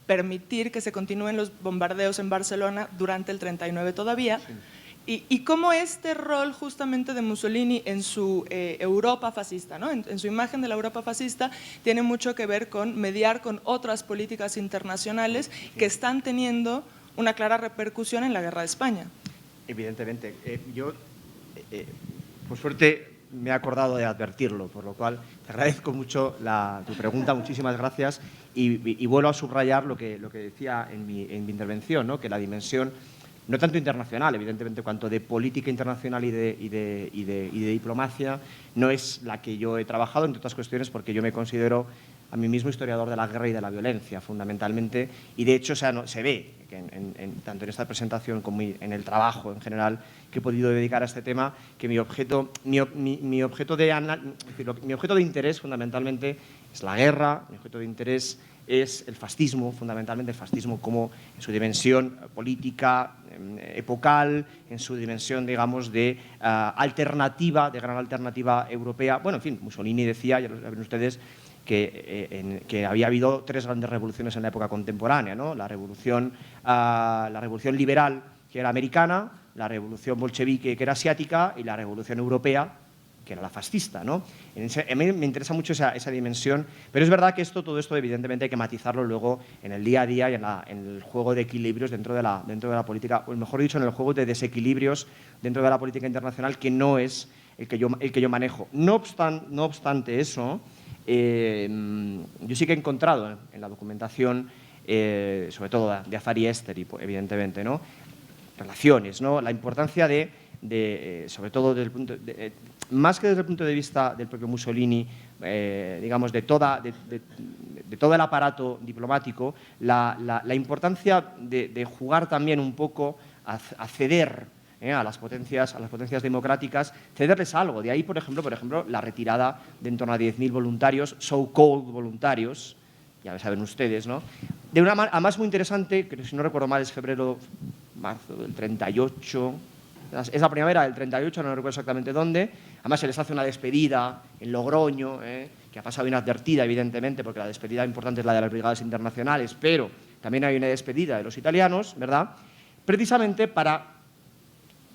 permitir que se continúen los bombardeos en Barcelona durante el 39 todavía. Sí. Y cómo este rol justamente de Mussolini en su Europa fascista, ¿no? en su imagen de la Europa fascista, tiene mucho que ver con mediar con otras políticas internacionales que están teniendo una clara repercusión en la guerra de España. Evidentemente. Yo, por suerte, me he acordado de advertirlo, por lo cual te agradezco mucho tu pregunta, muchísimas gracias, y vuelvo a subrayar lo que decía en mi intervención, ¿no? Que la dimensión no tanto internacional, evidentemente, cuanto de política internacional y de diplomacia, no es la que yo he trabajado, entre otras cuestiones, porque yo me considero a mí mismo historiador de la guerra y de la violencia, fundamentalmente, y de hecho se ve, que tanto en esta presentación como en el trabajo en general que he podido dedicar a este tema, que mi objeto de interés fundamentalmente es la guerra, mi objeto de interés es el fascismo, fundamentalmente el fascismo como en su dimensión política, epocal, en su dimensión, digamos, de alternativa, de gran alternativa europea. Bueno, en fin, Mussolini decía, ya lo saben ustedes, que había habido 3 grandes revoluciones en la época contemporánea, ¿no? La revolución liberal, que era americana, la revolución bolchevique, que era asiática, y la revolución europea, que era la fascista, ¿no? A mí me interesa mucho esa dimensión, pero es verdad que todo esto evidentemente hay que matizarlo luego en el día a día y en el juego de equilibrios dentro de la política, o mejor dicho, en el juego de desequilibrios dentro de la política internacional, que no es el que yo manejo. No obstante eso, yo sí que he encontrado en la documentación, sobre todo de Azar y Ester, evidentemente, ¿no? Relaciones, ¿no? La importancia sobre todo más que desde el punto de vista del propio Mussolini, digamos, de todo el aparato diplomático, la importancia de jugar también un poco a ceder a las potencias democráticas, cederles algo. De ahí, por ejemplo, la retirada de en torno a 10.000 voluntarios, so-called voluntarios, ya saben ustedes, ¿no? De una manera, además, muy interesante, que si no recuerdo mal es marzo del 38, es la primavera del 38, no recuerdo exactamente dónde. Además, se les hace una despedida en Logroño, que ha pasado inadvertida, evidentemente, porque la despedida importante es la de las brigadas internacionales, pero también hay una despedida de los italianos, ¿verdad? Precisamente para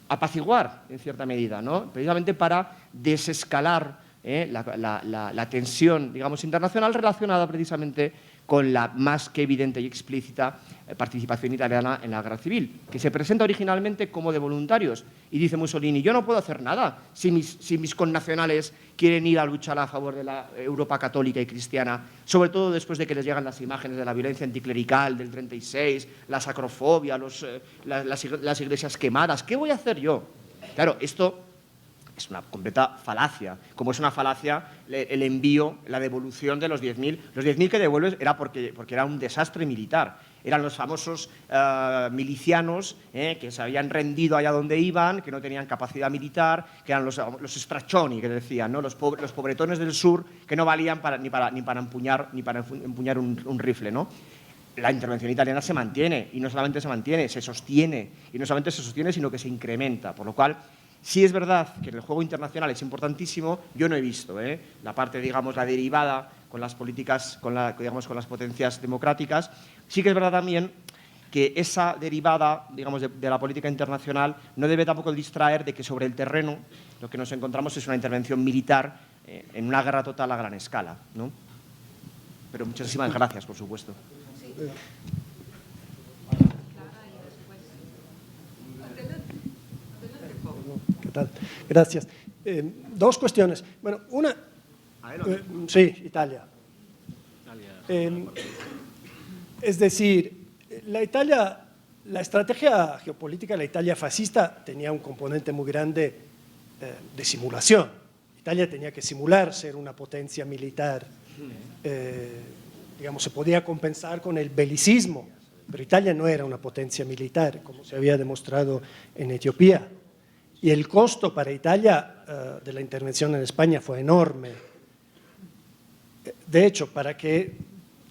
apaciguar, en cierta medida, ¿no? Precisamente para desescalar la tensión, digamos, internacional relacionada precisamente con la más que evidente y explícita participación italiana en la guerra civil, que se presenta originalmente como de voluntarios. Y dice Mussolini, yo no puedo hacer nada si mis connacionales quieren ir a luchar a favor de la Europa católica y cristiana, sobre todo después de que les llegan las imágenes de la violencia anticlerical del 36, la sacrofobia, las iglesias quemadas. ¿Qué voy a hacer yo? Claro, esto es una completa falacia, como es una falacia el envío, la devolución de los 10.000. Los 10.000 que devuelves era porque era un desastre militar. Eran los famosos milicianos que se habían rendido allá donde iban, que no tenían capacidad militar, que eran los straccioni, que decían, ¿no? Los pobretones del sur, que no valían ni para empuñar un rifle, ¿no? La intervención italiana se mantiene, y no solamente se mantiene, se sostiene, y no solamente se sostiene, sino que se incrementa, por lo cual sí es verdad que en el juego internacional es importantísimo. Yo no he visto la parte, digamos, la derivada con las políticas, con las potencias democráticas. Sí que es verdad también que esa derivada, digamos, de la política internacional no debe tampoco distraer de que sobre el terreno lo que nos encontramos es una intervención militar en una guerra total a gran escala, ¿no? Pero muchísimas gracias, por supuesto. ¿Qué tal? Gracias. Dos cuestiones. Bueno, una... sí, Italia. Es decir, la estrategia geopolítica de la Italia fascista tenía un componente muy grande de simulación. Italia tenía que simular ser una potencia militar. Digamos, se podía compensar con el belicismo, pero Italia no era una potencia militar, como se había demostrado en Etiopía. Y el costo para Italia de la intervención en España fue enorme. De hecho, para que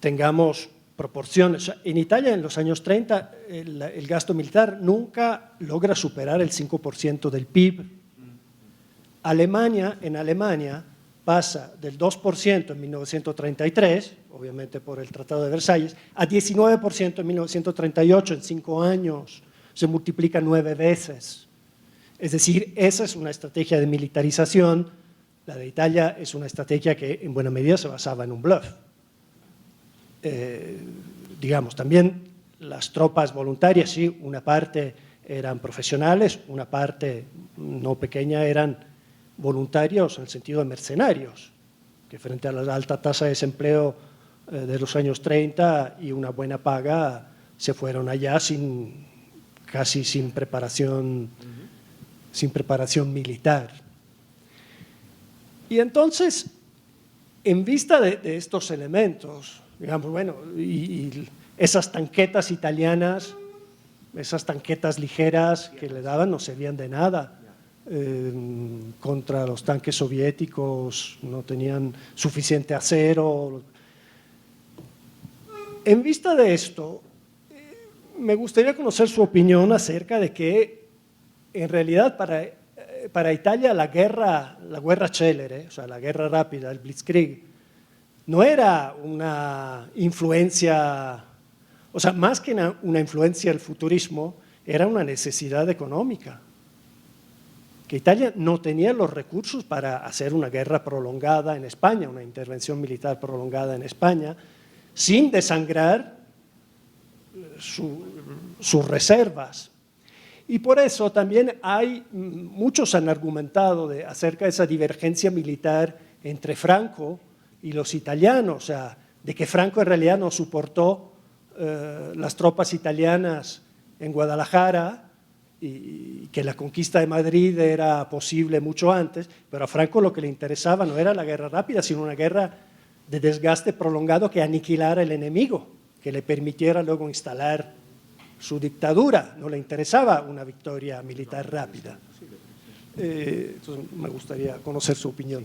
tengamos proporciones, en Italia en los años 30 el gasto militar nunca logra superar el 5% del PIB. En Alemania pasa del 2% en 1933, obviamente por el Tratado de Versalles, a 19% en 1938, en 5 años. Se multiplica 9 veces. Es decir, esa es una estrategia de militarización. La de Italia es una estrategia que en buena medida se basaba en un bluff. Digamos, también las tropas voluntarias, sí, una parte eran profesionales, una parte no pequeña eran voluntarios en el sentido de mercenarios, que frente a la alta tasa de desempleo de los años 30 y una buena paga, se fueron allá casi sin preparación militar. Y entonces, en vista de estos elementos, digamos, bueno, y esas tanquetas italianas, esas tanquetas ligeras que le daban no servían de nada. Contra los tanques soviéticos no tenían suficiente acero. En vista de esto, me gustaría conocer su opinión acerca de que en realidad para Italia la guerra célere, o sea, la guerra rápida, el Blitzkrieg, no era una influencia, o sea, más que una influencia del futurismo, era una necesidad económica. Que Italia no tenía los recursos para hacer una guerra prolongada en España, una intervención militar prolongada en España, sin desangrar sus reservas. Y por eso también muchos han argumentado acerca de esa divergencia militar entre Franco y los italianos, o sea, de que Franco en realidad no soportó las tropas italianas en Guadalajara, y que la conquista de Madrid era posible mucho antes, pero a Franco lo que le interesaba no era la guerra rápida, sino una guerra de desgaste prolongado que aniquilara el enemigo, que le permitiera luego instalar su dictadura. No le interesaba una victoria militar rápida. Entonces me gustaría conocer su opinión.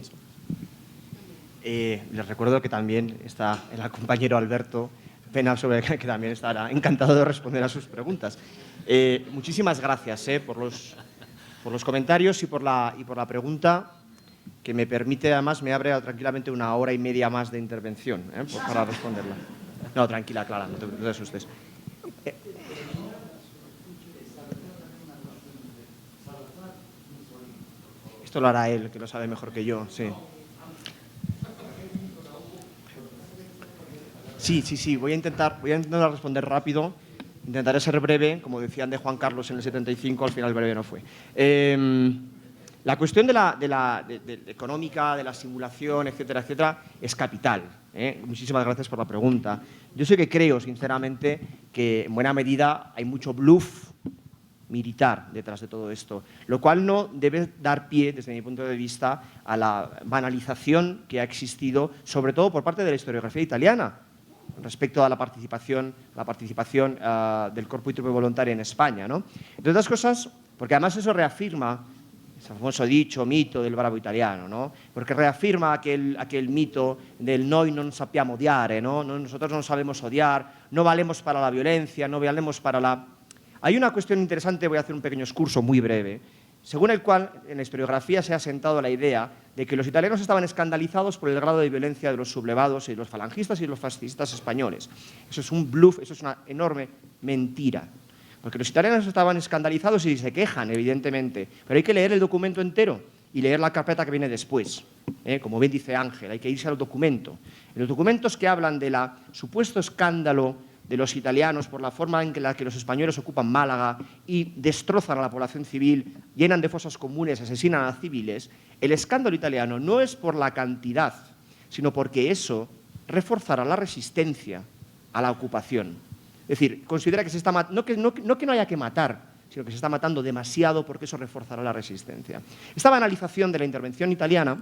Les recuerdo que también está el compañero Alberto Pena, que también estará encantado de responder a sus preguntas. Muchísimas gracias por los comentarios y por la pregunta, que me permite, además, me abre tranquilamente 1 hora y media más de intervención para responderla. No, tranquila, Clara, no te asustes. Esto lo hará él, que lo sabe mejor que yo, sí. Sí, voy a intentar responder rápido. Intentaré ser breve, como decían de Juan Carlos en el 75, al final breve no fue. La cuestión de la económica, de la simulación, etcétera, etcétera, es capital. Muchísimas gracias por la pregunta. Yo sí que creo, sinceramente, que en buena medida hay mucho bluff militar detrás de todo esto, lo cual no debe dar pie, desde mi punto de vista, a la banalización que ha existido, sobre todo por parte de la historiografía italiana, respecto a la participación del Corpo di Truppe Volontarie en España, ¿no? Entre otras cosas, porque además eso reafirma ese famoso mito del bravo italiano, ¿no? Porque reafirma aquel mito del noi non sappiamo odiare, ¿no? Nosotros no sabemos odiar, no valemos para la violencia, no valemos para la... Hay una cuestión interesante, voy a hacer un pequeño excurso muy breve, según el cual en la historiografía se ha sentado la idea de que los italianos estaban escandalizados por el grado de violencia de los sublevados y los falangistas y los fascistas españoles. Eso es un bluff, eso es una enorme mentira. Porque los italianos estaban escandalizados y se quejan, evidentemente, pero hay que leer el documento entero y leer la carpeta que viene después. Como bien dice Ángel, hay que irse al documento. En los documentos que hablan del supuesto escándalo de los italianos por la forma en la que los españoles ocupan Málaga y destrozan a la población civil, llenan de fosas comunes, asesinan a civiles, el escándalo italiano no es por la cantidad, sino porque eso reforzará la resistencia a la ocupación. Es decir, considera que se está no que no haya que matar, sino que se está matando demasiado porque eso reforzará la resistencia. Esta banalización de la intervención italiana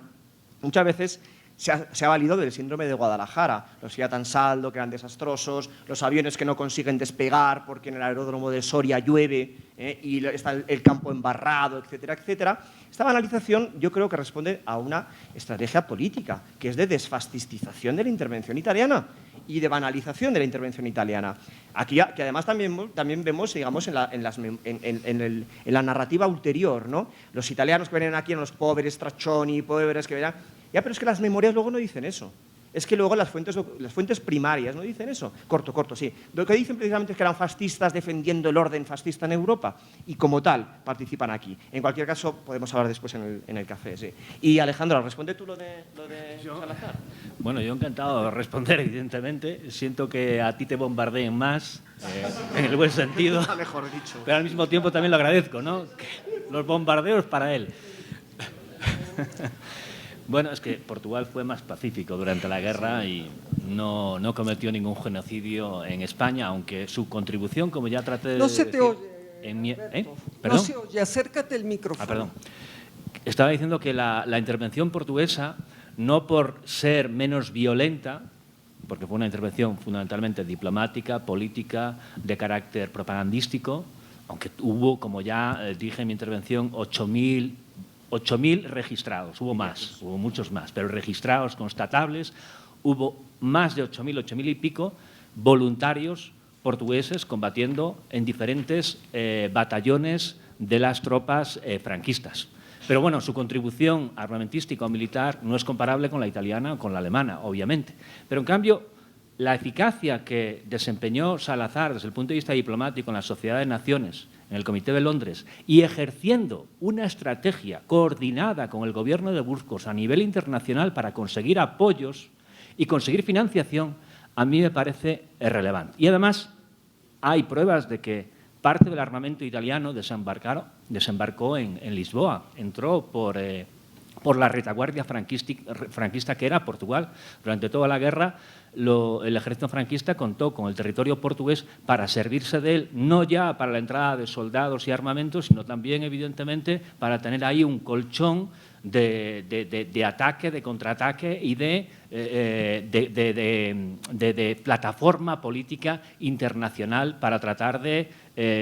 muchas veces se ha valido del síndrome de Guadalajara, los Fiat Ansaldo que eran desastrosos, los aviones que no consiguen despegar porque en el aeródromo de Soria llueve y está el campo embarrado, etcétera, etcétera. Esta banalización yo creo que responde a una estrategia política, que es de desfascistización de la intervención italiana y de banalización de la intervención italiana. Aquí, que además también vemos, digamos, en la narrativa ulterior, ¿no? Los italianos que vienen aquí eran los pobres, straccioni, pobres que venían. Ya, pero es que las memorias luego no dicen eso. Es que luego las fuentes primarias no dicen eso. Corto, sí. Lo que dicen precisamente es que eran fascistas defendiendo el orden fascista en Europa y como tal participan aquí. En cualquier caso, podemos hablar después en el café, sí. Y Alejandro, ¿responde tú lo de Salazar? Bueno, yo encantado de responder, evidentemente. Siento que a ti te bombardeen más, en el buen sentido. Mejor dicho. Pero al mismo tiempo también lo agradezco, ¿no? Los bombardeos para él. Bueno, es que Portugal fue más pacífico durante la guerra y no cometió ningún genocidio en España, aunque su contribución, como ya traté de No se te oye, ¿Perdón? No se oye, acércate el micrófono. Perdón. Estaba diciendo que la intervención portuguesa, no por ser menos violenta, porque fue una intervención fundamentalmente diplomática, política, de carácter propagandístico, aunque hubo, como ya dije en mi intervención, 8.000 registrados, hubo más, hubo muchos más, pero registrados, constatables, hubo más de 8.000 y pico voluntarios portugueses combatiendo en diferentes batallones de las tropas franquistas. Pero bueno, su contribución armamentística o militar no es comparable con la italiana o con la alemana, obviamente. Pero en cambio, la eficacia que desempeñó Salazar desde el punto de vista diplomático en la Sociedad de Naciones, en el Comité de Londres, y ejerciendo una estrategia coordinada con el gobierno de Burgos a nivel internacional para conseguir apoyos y conseguir financiación, a mí me parece relevante. Y además hay pruebas de que parte del armamento italiano desembarcó en Lisboa, entró por la retaguardia franquista que era Portugal. Durante toda la guerra el ejército franquista contó con el territorio portugués para servirse de él, no ya para la entrada de soldados y armamentos, sino también, evidentemente, para tener ahí un colchón de ataque, de contraataque y de plataforma política internacional para tratar de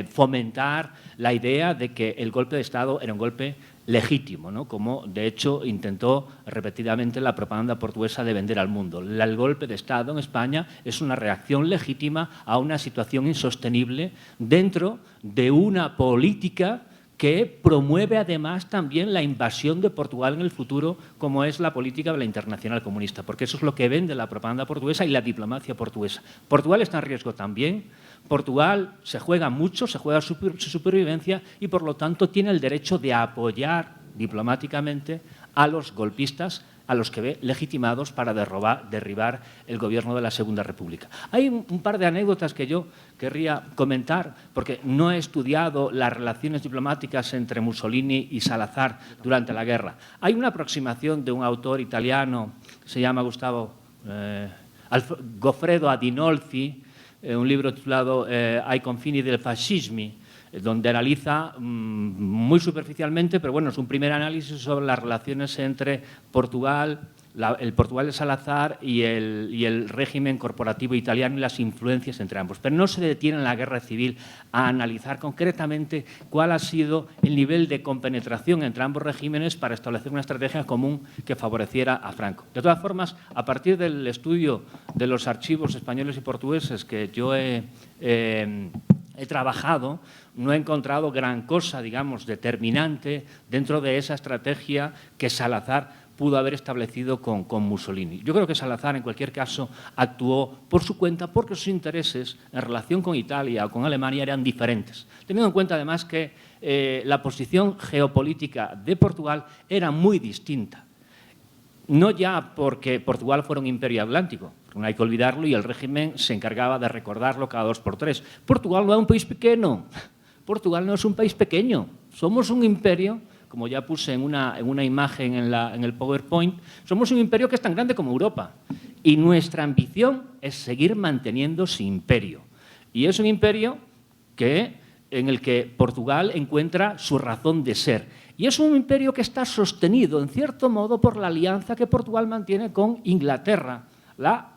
fomentar la idea de que el golpe de Estado era un golpe legítimo, ¿no? Como de hecho intentó repetidamente la propaganda portuguesa de vender al mundo. El golpe de Estado en España es una reacción legítima a una situación insostenible dentro de una política que promueve además también la invasión de Portugal en el futuro, como es la política de la Internacional Comunista, porque eso es lo que vende la propaganda portuguesa y la diplomacia portuguesa. Portugal está en riesgo también. Portugal se juega mucho, se juega su supervivencia y, por lo tanto, tiene el derecho de apoyar diplomáticamente a los golpistas, a los que ve legitimados para derribar el gobierno de la Segunda República. Hay un par de anécdotas que yo querría comentar, porque no he estudiado las relaciones diplomáticas entre Mussolini y Salazar durante la guerra. Hay una aproximación de un autor italiano, se llama Goffredo Adinolfi, un libro titulado Ai confini del fascismi, donde analiza muy superficialmente, pero bueno, es un primer análisis sobre las relaciones entre Portugal, el Portugal de Salazar y el régimen corporativo italiano y las influencias entre ambos. Pero no se detiene en la guerra civil a analizar concretamente cuál ha sido el nivel de compenetración entre ambos regímenes para establecer una estrategia común que favoreciera a Franco. De todas formas, a partir del estudio de los archivos españoles y portugueses que yo he trabajado, no he encontrado gran cosa, digamos, determinante dentro de esa estrategia que Salazar pudo haber establecido con Mussolini. Yo creo que Salazar, en cualquier caso, actuó por su cuenta porque sus intereses en relación con Italia o con Alemania eran diferentes, teniendo en cuenta además que la posición geopolítica de Portugal era muy distinta. no ya porque Portugal fuera un imperio atlántico, no hay que olvidarlo, y el régimen se encargaba de recordarlo cada 2 por 3. Portugal no es un país pequeño, Portugal no es un país pequeño, somos un imperio, como ya puse en una imagen en el PowerPoint, somos un imperio que es tan grande como Europa, y nuestra ambición es seguir manteniendo ese imperio. Y es un imperio en el que Portugal encuentra su razón de ser. Y es un imperio que está sostenido, en cierto modo, por la alianza que Portugal mantiene con Inglaterra, la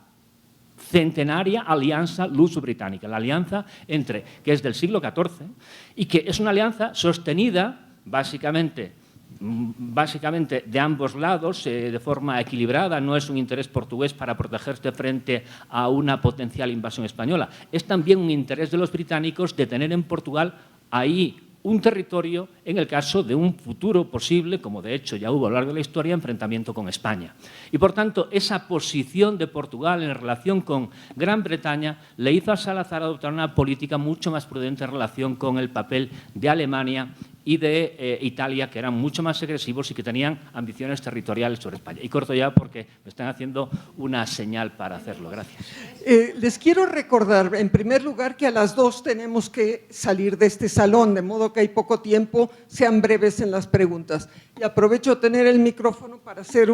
centenaria alianza luso-británica, la alianza que es del siglo XIV y que es una alianza sostenida básicamente de ambos lados, de forma equilibrada. No es un interés portugués para protegerse frente a una potencial invasión española. Es también un interés de los británicos de tener en Portugal ahí un territorio en el caso de un futuro posible, como de hecho ya hubo a lo largo de la historia, enfrentamiento con España. Y por tanto, esa posición de Portugal en relación con Gran Bretaña le hizo a Salazar adoptar una política mucho más prudente en relación con el papel de Alemania y de Italia, que eran mucho más agresivos y que tenían ambiciones territoriales sobre España. Y corto ya porque me están haciendo una señal para hacerlo. Gracias. Les quiero recordar, en primer lugar, que a las 2 tenemos que salir de este salón, de modo que hay poco tiempo, sean breves en las preguntas. Y aprovecho tener el micrófono para hacer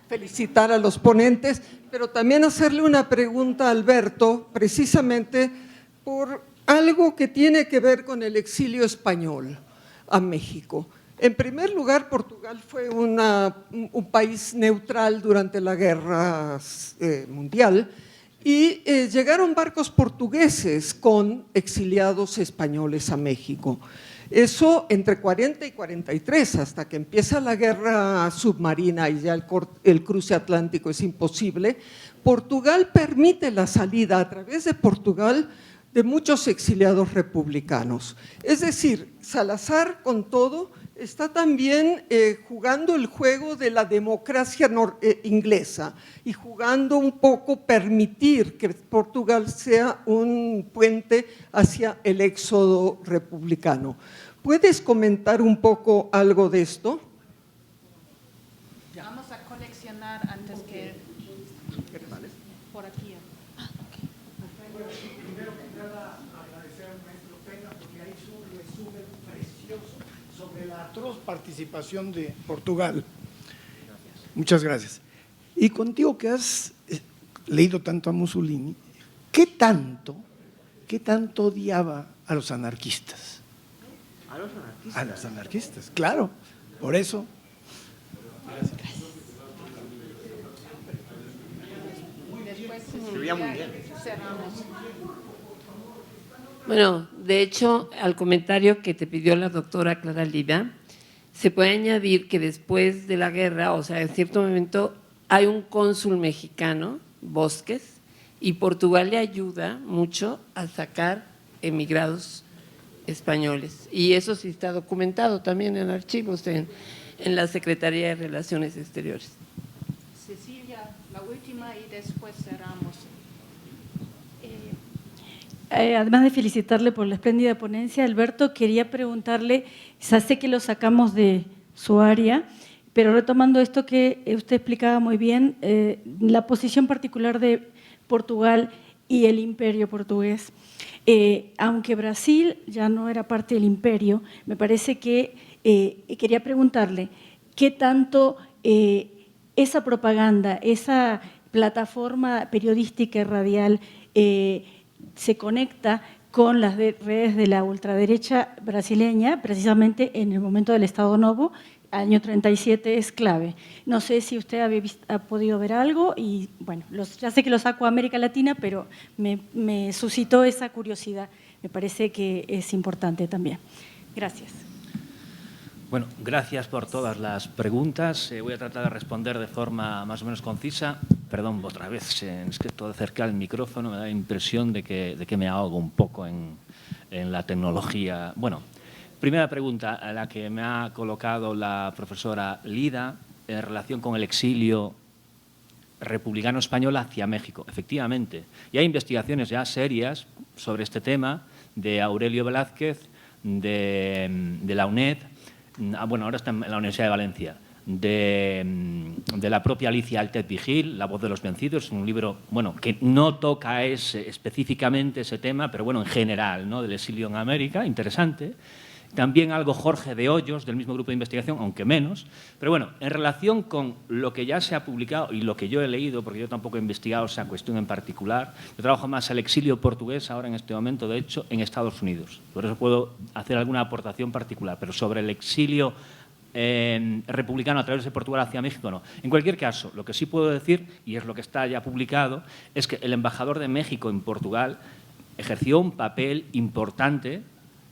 felicitar a los ponentes, pero también hacerle una pregunta a Alberto, precisamente por algo que tiene que ver con el exilio español a México. En primer lugar, Portugal fue un país neutral durante la Guerra Mundial y llegaron barcos portugueses con exiliados españoles a México. Eso entre 40 y 43, hasta que empieza la guerra submarina y ya el cruce atlántico es imposible. Portugal permite la salida a través de Portugal de muchos exiliados republicanos. Es decir, Salazar, con todo, está también jugando el juego de la democracia inglesa y jugando un poco permitir que Portugal sea un puente hacia el éxodo republicano. ¿Puedes comentar un poco algo de esto? Vamos a coleccionar antes que por aquí. Primero que nada, agradecer al maestro Pena porque ha hecho un resumen precioso sobre la atroz participación de Portugal. Muchas gracias. Y contigo que has leído tanto a Mussolini, ¿qué tanto odiaba a los anarquistas? ¿A los anarquistas? A los anarquistas, claro. Por eso. Se veía muy bien. Bueno, de hecho, al comentario que te pidió la doctora Clara Lida, se puede añadir que después de la guerra, o sea, en cierto momento, hay un cónsul mexicano, Bosques, y Portugal le ayuda mucho a sacar emigrados españoles. Y eso sí está documentado también en archivos en la Secretaría de Relaciones Exteriores. Cecilia, la última y después cerramos. Además de felicitarle por la espléndida ponencia, Alberto, quería preguntarle, ya sé que lo sacamos de su área, pero retomando esto que usted explicaba muy bien, la posición particular de Portugal y el imperio portugués. Aunque Brasil ya no era parte del imperio, me parece que quería preguntarle qué tanto esa propaganda, esa plataforma periodística y radial se conecta con las redes de la ultraderecha brasileña, precisamente en el momento del Estado Novo, año 37 es clave. No sé si usted ha podido ver algo y, bueno, ya sé que lo saco a América Latina, pero me suscitó esa curiosidad. Me parece que es importante también. Gracias. Bueno, gracias por todas las preguntas. Voy a tratar de responder de forma más o menos concisa. Perdón, otra vez, es que todo cerca del micrófono me da la impresión de que me ahogo un poco en la tecnología. Bueno, primera pregunta, a la que me ha colocado la profesora Lida en relación con el exilio republicano español hacia México. Efectivamente, y hay investigaciones ya serias sobre este tema de Aurelio Velázquez, de la UNED. Bueno, ahora está en la Universidad de Valencia. de la propia Alicia Altet Vigil, La voz de los vencidos, es un libro que no toca específicamente ese tema, pero en general, ¿no?, del exilio en América, interesante. También algo Jorge de Hoyos, del mismo grupo de investigación, aunque menos. Pero en relación con lo que ya se ha publicado y lo que yo he leído, porque yo tampoco he investigado esa cuestión en particular, yo trabajo más al exilio portugués ahora en este momento, de hecho, en Estados Unidos. Por eso puedo hacer alguna aportación particular, pero sobre el exilio republicano a través de Portugal hacia México, no. En cualquier caso, lo que sí puedo decir, y es lo que está ya publicado, es que el embajador de México en Portugal ejerció un papel importante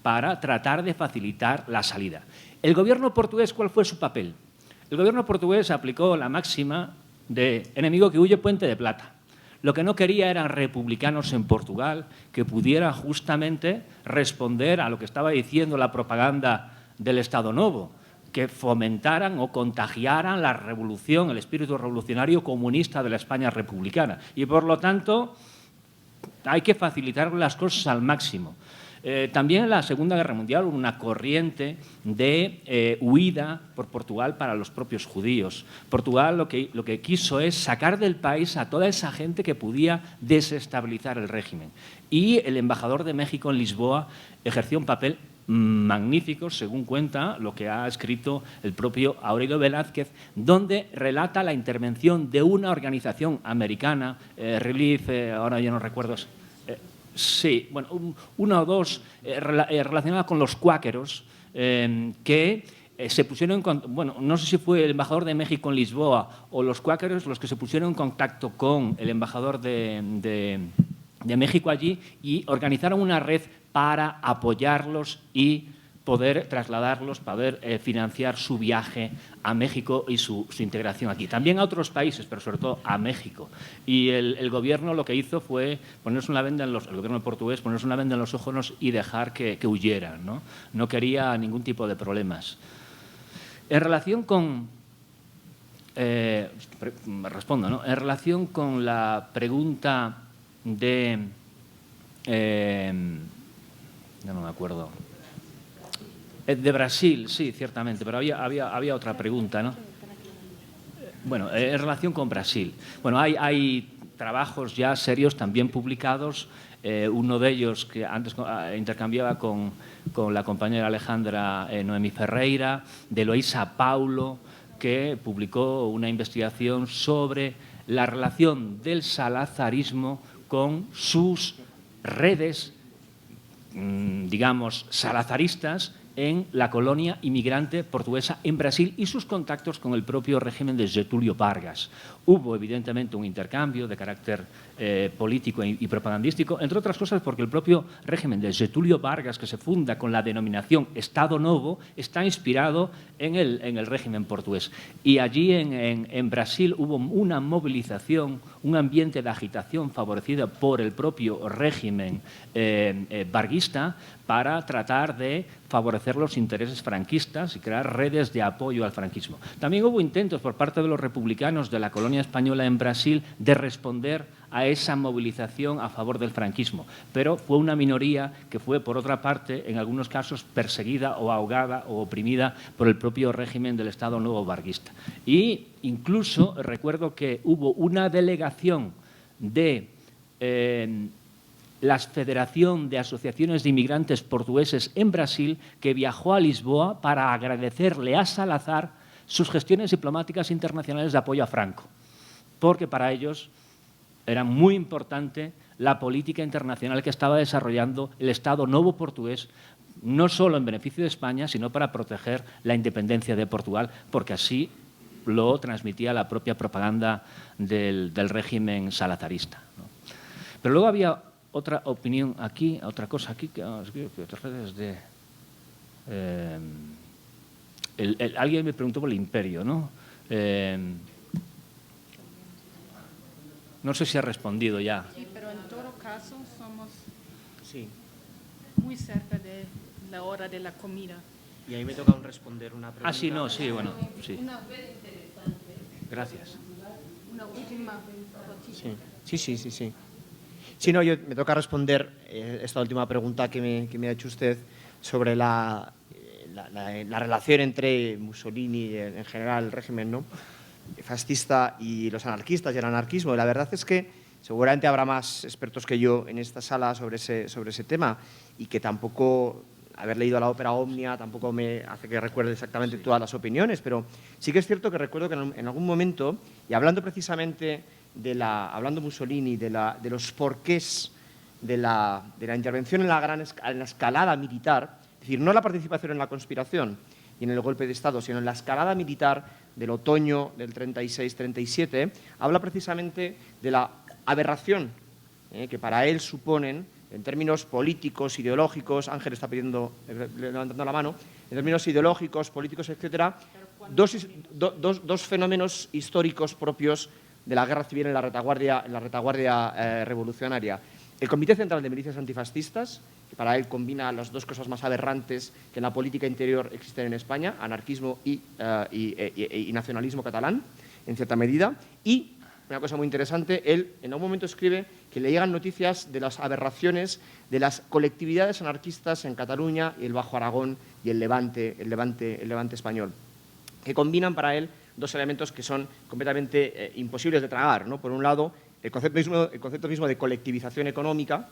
para tratar de facilitar la salida. ¿El gobierno portugués cuál fue su papel? El gobierno portugués aplicó la máxima de enemigo que huye, puente de plata. Lo que no quería eran republicanos en Portugal que pudieran justamente responder a lo que estaba diciendo la propaganda del Estado Novo, que fomentaran o contagiaran la revolución, el espíritu revolucionario comunista de la España republicana. Y, por lo tanto, hay que facilitar las cosas al máximo. También en la Segunda Guerra Mundial hubo una corriente de huida por Portugal para los propios judíos. Portugal lo que quiso es sacar del país a toda esa gente que podía desestabilizar el régimen. Y el embajador de México en Lisboa ejerció un papel magnífico, según cuenta lo que ha escrito el propio Aurelio Velázquez, donde relata la intervención de una organización americana, Relief, ahora ya no recuerdo. Sí, una o dos relacionadas con los cuáqueros que se pusieron en no sé si fue el embajador de México en Lisboa o los cuáqueros los que se pusieron en contacto con el embajador de México allí y organizaron una red para apoyarlos y poder trasladarlos, poder financiar su viaje a México y su integración aquí. También a otros países, pero sobre todo a México. Y el gobierno lo que hizo fue ponerse una venda el gobierno portugués, ponerse una venda en los ojos y dejar que huyeran, ¿no? No quería ningún tipo de problemas. En relación con... respondo, ¿no? En relación con la pregunta de... ya no me acuerdo. De Brasil, sí, ciertamente, pero había otra pregunta, ¿no? En relación con Brasil. Hay trabajos ya serios también publicados, uno de ellos que antes intercambiaba con la compañera Alejandra Noemí Ferreira, de Eloísa Paulo, que publicó una investigación sobre la relación del salazarismo con sus redes, digamos, salazaristas en la colonia inmigrante portuguesa en Brasil y sus contactos con el propio régimen de Getúlio Vargas. Hubo, evidentemente, un intercambio de carácter político y propagandístico, entre otras cosas porque el propio régimen de Getúlio Vargas, que se funda con la denominación Estado Novo, está inspirado en el régimen portugués. Y allí en Brasil hubo una movilización, un ambiente de agitación favorecido por el propio régimen varguista para tratar de favorecer los intereses franquistas y crear redes de apoyo al franquismo. También hubo intentos por parte de los republicanos de la colonia española en Brasil de responder a esa movilización a favor del franquismo, pero fue una minoría que fue, por otra parte, en algunos casos perseguida o ahogada o oprimida por el propio régimen del Estado Nuevo varguista. Y incluso recuerdo que hubo una delegación de la Federación de Asociaciones de Inmigrantes Portugueses en Brasil que viajó a Lisboa para agradecerle a Salazar sus gestiones diplomáticas internacionales de apoyo a Franco, porque para ellos era muy importante la política internacional que estaba desarrollando el Estado Novo portugués, no solo en beneficio de España, sino para proteger la independencia de Portugal, porque así lo transmitía la propia propaganda del régimen salazarista, ¿no? Pero luego había otra opinión aquí, otra cosa aquí, que otras redes de... alguien me preguntó por el imperio, ¿no? No sé si ha respondido ya. Sí, pero en todo caso somos Sí. muy cerca de la hora de la comida. Y ahí me toca responder una pregunta. Sí, sí. Una vez interesante. Gracias. Una última noticia. Sí. Sí, no, yo me toca responder esta última pregunta que me ha hecho usted sobre la la relación entre Mussolini y en general el régimen, ¿no?, fascista y los anarquistas y el anarquismo. Y la verdad es que seguramente habrá más expertos que yo en esta sala sobre ese tema, y que tampoco haber leído la ópera Omnia tampoco me hace que recuerde exactamente todas las opiniones, pero sí que es cierto que recuerdo que en algún momento, y hablando precisamente hablando Mussolini de los porqués de la intervención en la escalada militar, es decir, no la participación en la conspiración y en el golpe de Estado, sino en la escalada militar del otoño del 36-37, habla precisamente de la aberración que para él suponen, en términos políticos, ideológicos, Ángel está levantando la mano, en términos ideológicos, políticos, etcétera, dos fenómenos históricos propios de la guerra civil en la retaguardia revolucionaria. El Comité Central de Milicias Antifascistas, que para él combina las dos cosas más aberrantes que en la política interior existen en España, anarquismo y nacionalismo catalán, en cierta medida, y una cosa muy interesante, él en algún momento escribe que le llegan noticias de las aberraciones de las colectividades anarquistas en Cataluña y el Bajo Aragón y el Levante español, que combinan para él dos elementos que son completamente imposibles de tragar, ¿no? Por un lado, el concepto mismo de colectivización económica.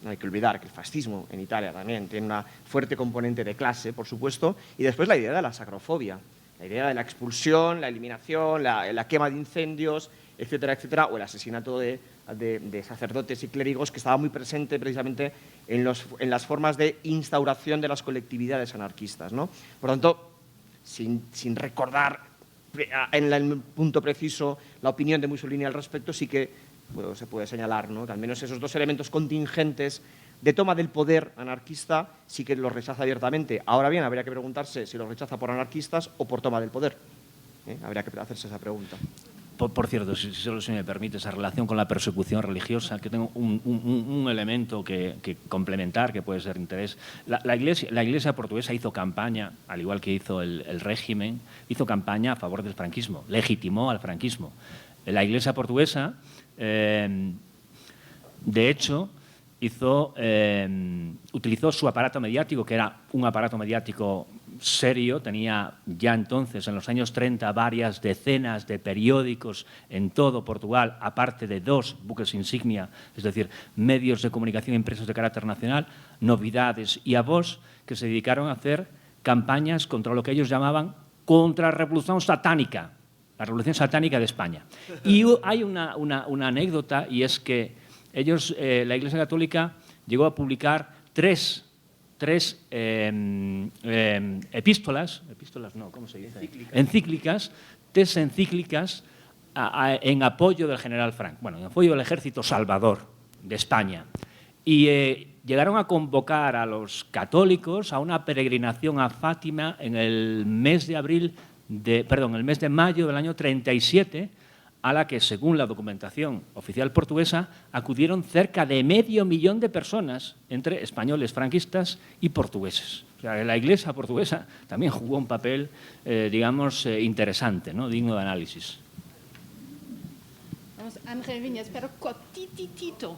No hay que olvidar que el fascismo en Italia también tiene una fuerte componente de clase, por supuesto, y después la idea de la sacrofobia, la idea de la expulsión, la eliminación, la quema de incendios, etcétera, etcétera, o el asesinato de sacerdotes y clérigos, que estaba muy presente precisamente en las formas de instauración de las colectividades anarquistas, ¿no? Por tanto, sin recordar en el punto preciso la opinión de Mussolini al respecto, sí que se puede señalar, ¿no?, que al menos esos dos elementos contingentes de toma del poder anarquista sí que los rechaza abiertamente. Ahora bien, habría que preguntarse si los rechaza por anarquistas o por toma del poder. Habría que hacerse esa pregunta. Por cierto, si solo se me permite, esa relación con la persecución religiosa, que tengo un elemento que complementar, que puede ser de interés. La Iglesia portuguesa hizo campaña, al igual que hizo el régimen, hizo campaña a favor del franquismo, legitimó al franquismo. La Iglesia portuguesa, de hecho, utilizó su aparato mediático, que era un aparato mediático serio, tenía ya entonces, en los años 30, varias decenas de periódicos en todo Portugal, aparte de 2 buques insignia, es decir, medios de comunicación impresos de carácter nacional, Novidades y A Voz, que se dedicaron a hacer campañas contra lo que ellos llamaban contrarrevolución satánica, la revolución satánica de España. Y hay una anécdota, y es que ellos, la Iglesia Católica, llegó a publicar tres encíclicas, tres encíclicas en apoyo del general Franco, bueno, en apoyo del ejército salvador de España. Y llegaron a convocar a los católicos a una peregrinación a Fátima en el mes de mayo del año 37, a la que, según la documentación oficial portuguesa, acudieron cerca de 500.000 de personas, entre españoles franquistas y portugueses. O sea, la Iglesia portuguesa también jugó un papel, digamos, interesante, ¿no?, digno de análisis. Vamos, Ángel Viñas, pero cortitito.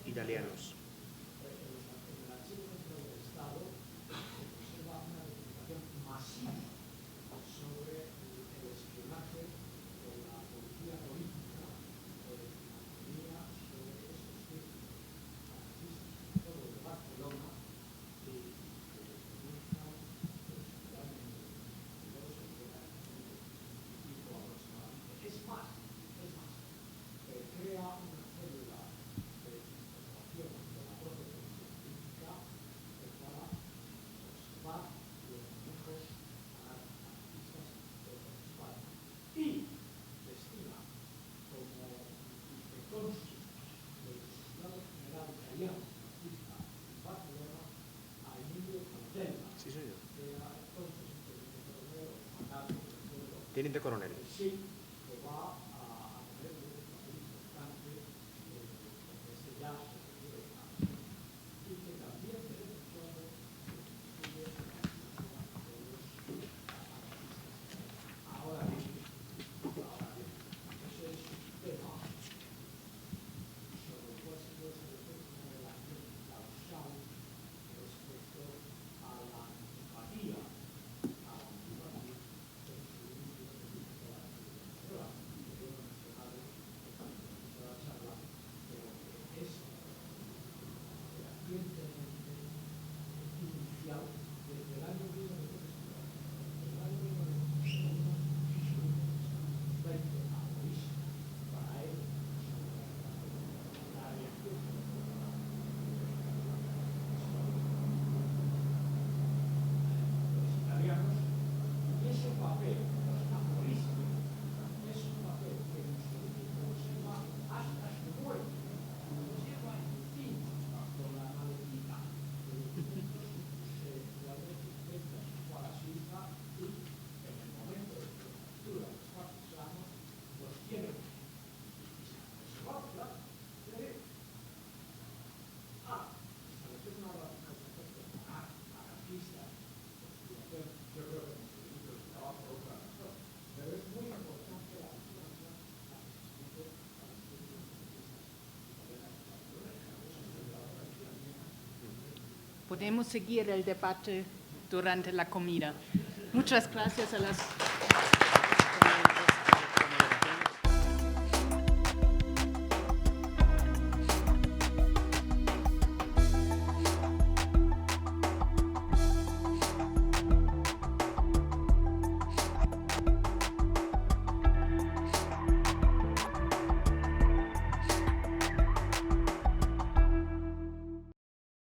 Italianos. Sí, soy yo. Teniente coronel. podemos seguir el debate durante la comida. Muchas gracias a las